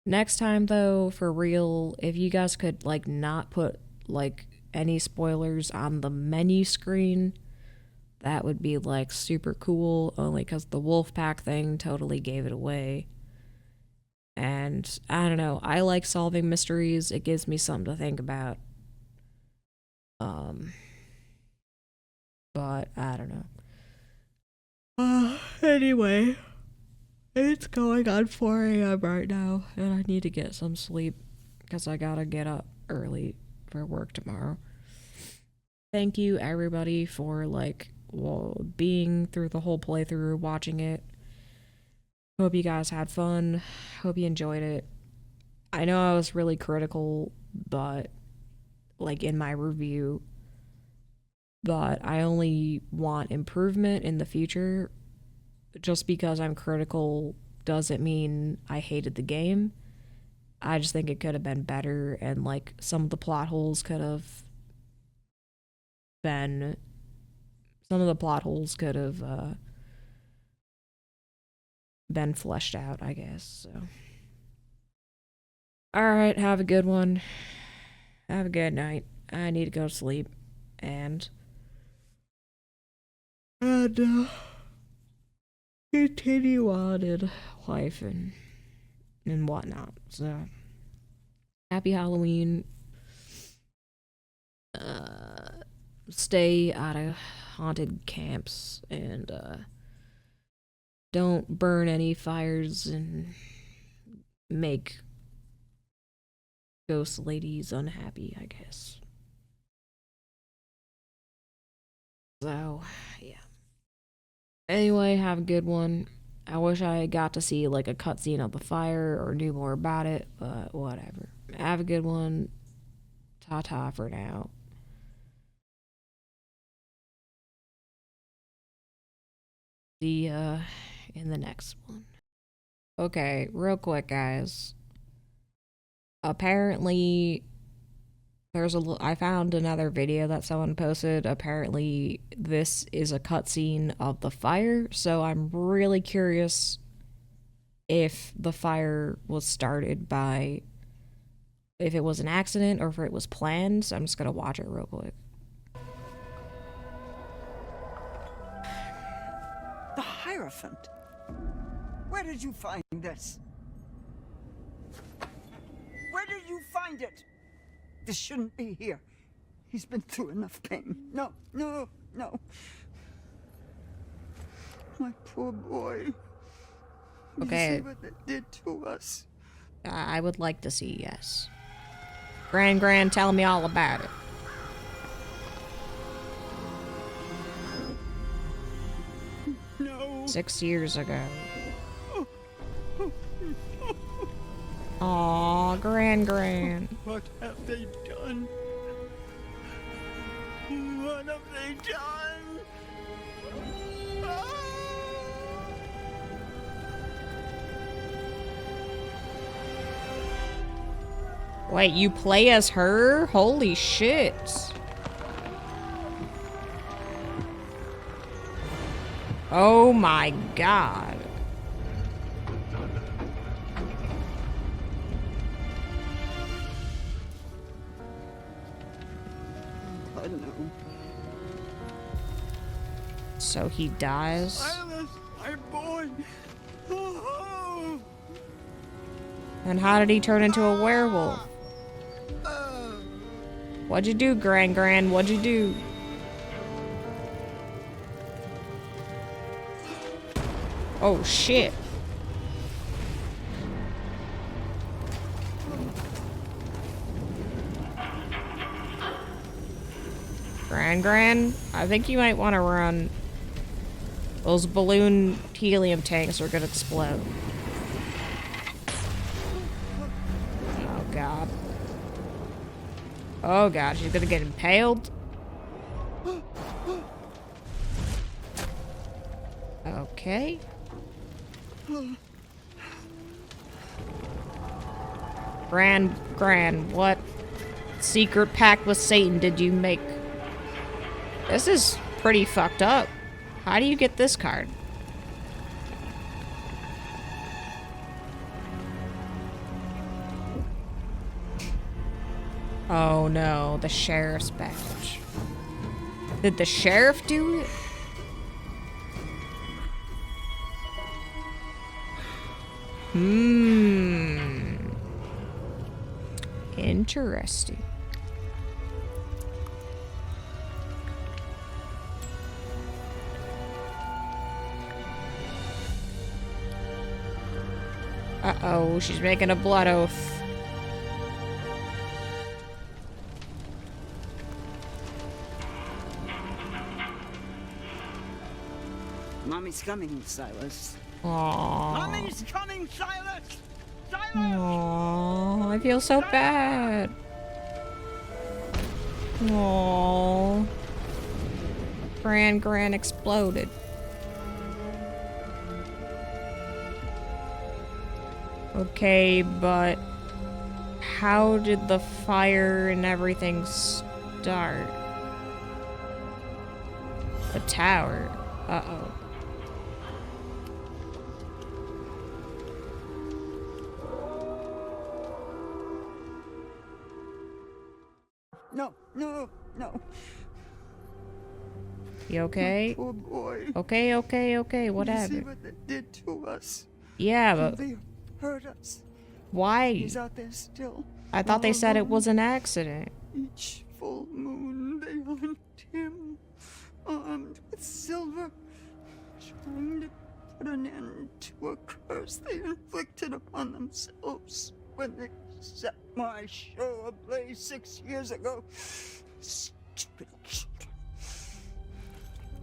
Next time, though, for real, if you guys could, like, not put, like, any spoilers on the menu screen, that would be, like, super cool, only because the Wolfpack thing totally gave it away. And, I don't know, I like solving mysteries. It gives me something to think about. But, I don't know. Anyway, it's going on 4 a.m. right now, and I need to get some sleep, because I gotta get up early for work tomorrow. Thank you, everybody, for, like, being through the whole playthrough, watching it. Hope you guys had fun. Hope you enjoyed it. I know I was really critical, but, like, in my review, but I only want improvement in the future. Just because I'm critical doesn't mean I hated the game. I just think it could have been better, and, like, some of the plot holes could have been been fleshed out, I guess. So, all right, have a good one. Have a good night. I need to go to sleep. And continue on in life and whatnot. So, happy Halloween. Stay out of haunted camps and don't burn any fires and make ghost ladies unhappy, I guess. So, yeah. Anyway, have a good one. I wish I got to see like a cutscene of the fire or knew more about it, but whatever. Have a good one. Ta-ta for now. See ya in the next one. Okay, real quick, guys. Apparently, I found another video that someone posted. Apparently, this is a cutscene of the fire, so I'm really curious if the fire was started by, if it was an accident or if it was planned. So I'm just gonna watch it real quick. The Hierophant. Where did you find this? Where did you find it? This shouldn't be here. He's been through enough pain. No, no, no. My poor boy. Okay. You see what they did to us? I would like to see, yes. Gran, tell me all about it. No. 6 years ago. Aw, Gran. What have they done? What have they done? Wait, you play as her? Holy shit. Oh my god. I don't know. So he dies? Silas, my boy. Oh. And how did he turn into a werewolf? What'd you do, Gran? What'd you do? Oh shit. Gran, I think you might want to run. Those balloon helium tanks are gonna explode. Oh god. Oh god, she's gonna get impaled. Okay. Gran, what secret pact with Satan did you make? This is pretty fucked up. How do you get this card? Oh no, the sheriff's badge. Did the sheriff do it? Interesting. Uh-oh, she's making a blood oath. Mommy's coming, Silas. Aww. Mommy's coming, Silas! Silas! Aww, I feel so bad. Aww. Gran exploded. Okay, but how did the fire and everything start? The tower. Uh-oh. no, no, no. You okay? Poor boy. Okay, You see whatever. what they did to us? Yeah, How but they hurt us. why? He's out there still. I thought they all said it alone. was an accident. Each full moon they hunt him, armed with silver, trying to put an end to a curse they inflicted upon themselves when they set my show ablaze 6 years ago. Stupid children.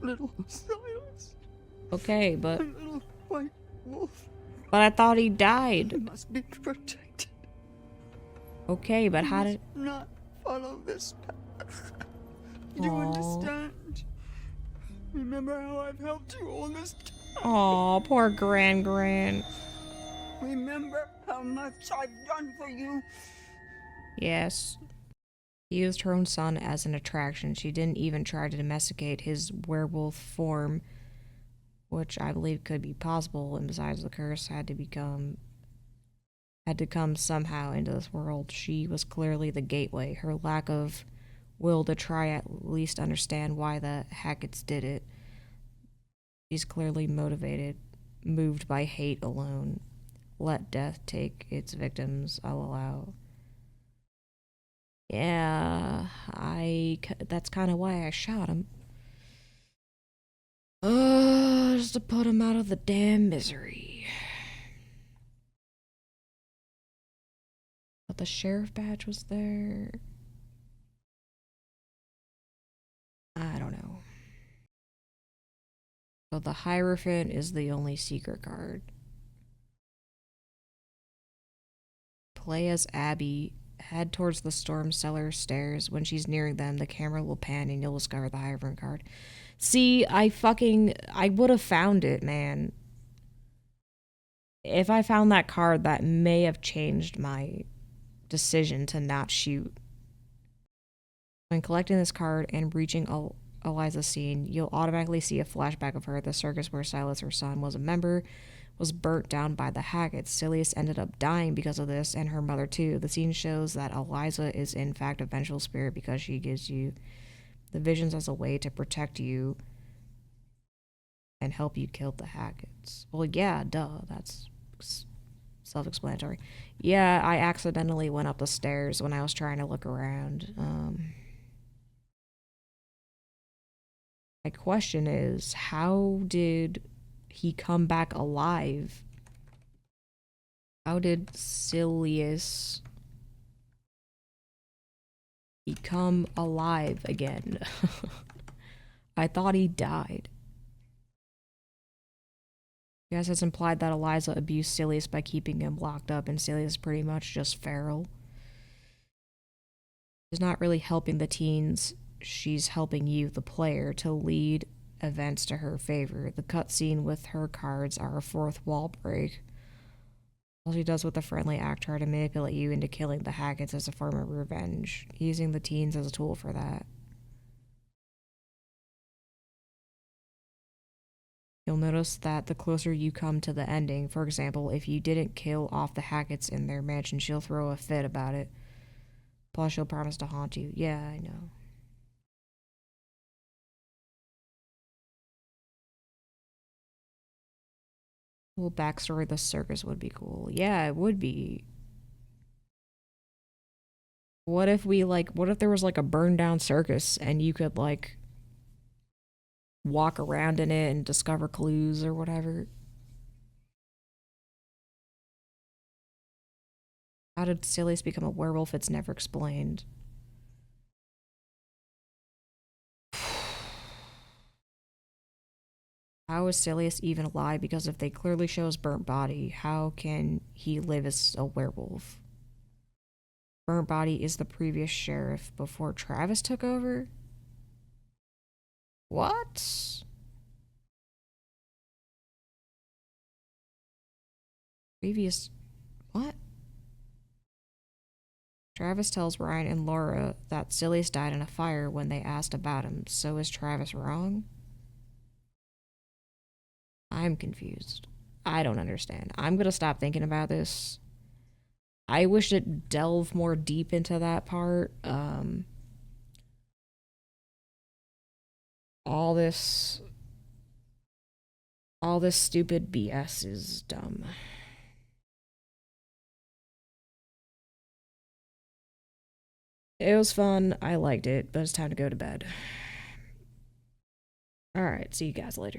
Little Silas. Okay, but A little white wolf. I thought he He died. must be protected. Okay, but He how must did... not follow this path. You Aw. understand? Remember how I've helped you all this time? Aw, poor Gran. Remember how much I've done for you? Yes. He used her own son as an attraction. She didn't even try to domesticate his werewolf form, which I believe could be possible, and besides, the curse had to come somehow into this world. She was clearly the gateway. Her lack of will to try at least understand why the Hackett's did it. She's clearly motivated, moved by hate alone. Let death take its victims, I'll allow. Yeah, that's kind of why I shot him. Just to put him out of the damn misery. But the sheriff badge was there. I don't know. So the Hierophant is the only secret card. Play as Abby. Head towards the storm cellar stairs. When she's nearing them, the camera will pan and you'll discover the Hierophant card. See, I would have found it, man. If I found that card, that may have changed my decision to not shoot. When collecting this card and reaching Eliza's scene, you'll automatically see a flashback of her at the circus where Silas, her son, was a member, was burnt down by the Hacketts. Silius ended up dying because of this, and her mother too. The scene shows that Eliza is in fact a vengeful spirit because she gives you the visions as a way to protect you and help you kill the Hacketts. Well, yeah, duh, that's self-explanatory. Yeah, I accidentally went up the stairs when I was trying to look around. My question is, how did he come back alive? How did Silius become alive again? I thought he died. I guess it's implied that Eliza abused Silius by keeping him locked up, and Silius is pretty much just feral. She's not really helping the teens. She's helping you, the player, to lead events to her favor. The cutscene with her cards are a fourth wall break. All she does with a friendly act try to manipulate you into killing the Hacketts as a form of revenge, using the teens as a tool for that. You'll notice that the closer you come to the ending, for example, if you didn't kill off the Hacketts in their mansion, she'll throw a fit about it. Plus, she'll promise to haunt you. Yeah, I know. Well, backstory of the circus would be cool. Yeah, it would be. What if there was like a burned down circus and you could like walk around in it and discover clues or whatever? How did Silius become a werewolf? It's never explained. How is Silius even alive? Because if they clearly show his burnt body, how can he live as a werewolf? Burnt body is the previous sheriff before Travis took over? What? Previous... What? Travis tells Ryan and Laura that Silius died in a fire when they asked about him. So is Travis wrong? I'm confused. I don't understand. I'm gonna stop thinking about this. I wish it delved more deep into that part. all this stupid BS is dumb. It was fun. I liked it, but it's time to go to bed. Alright, see you guys later.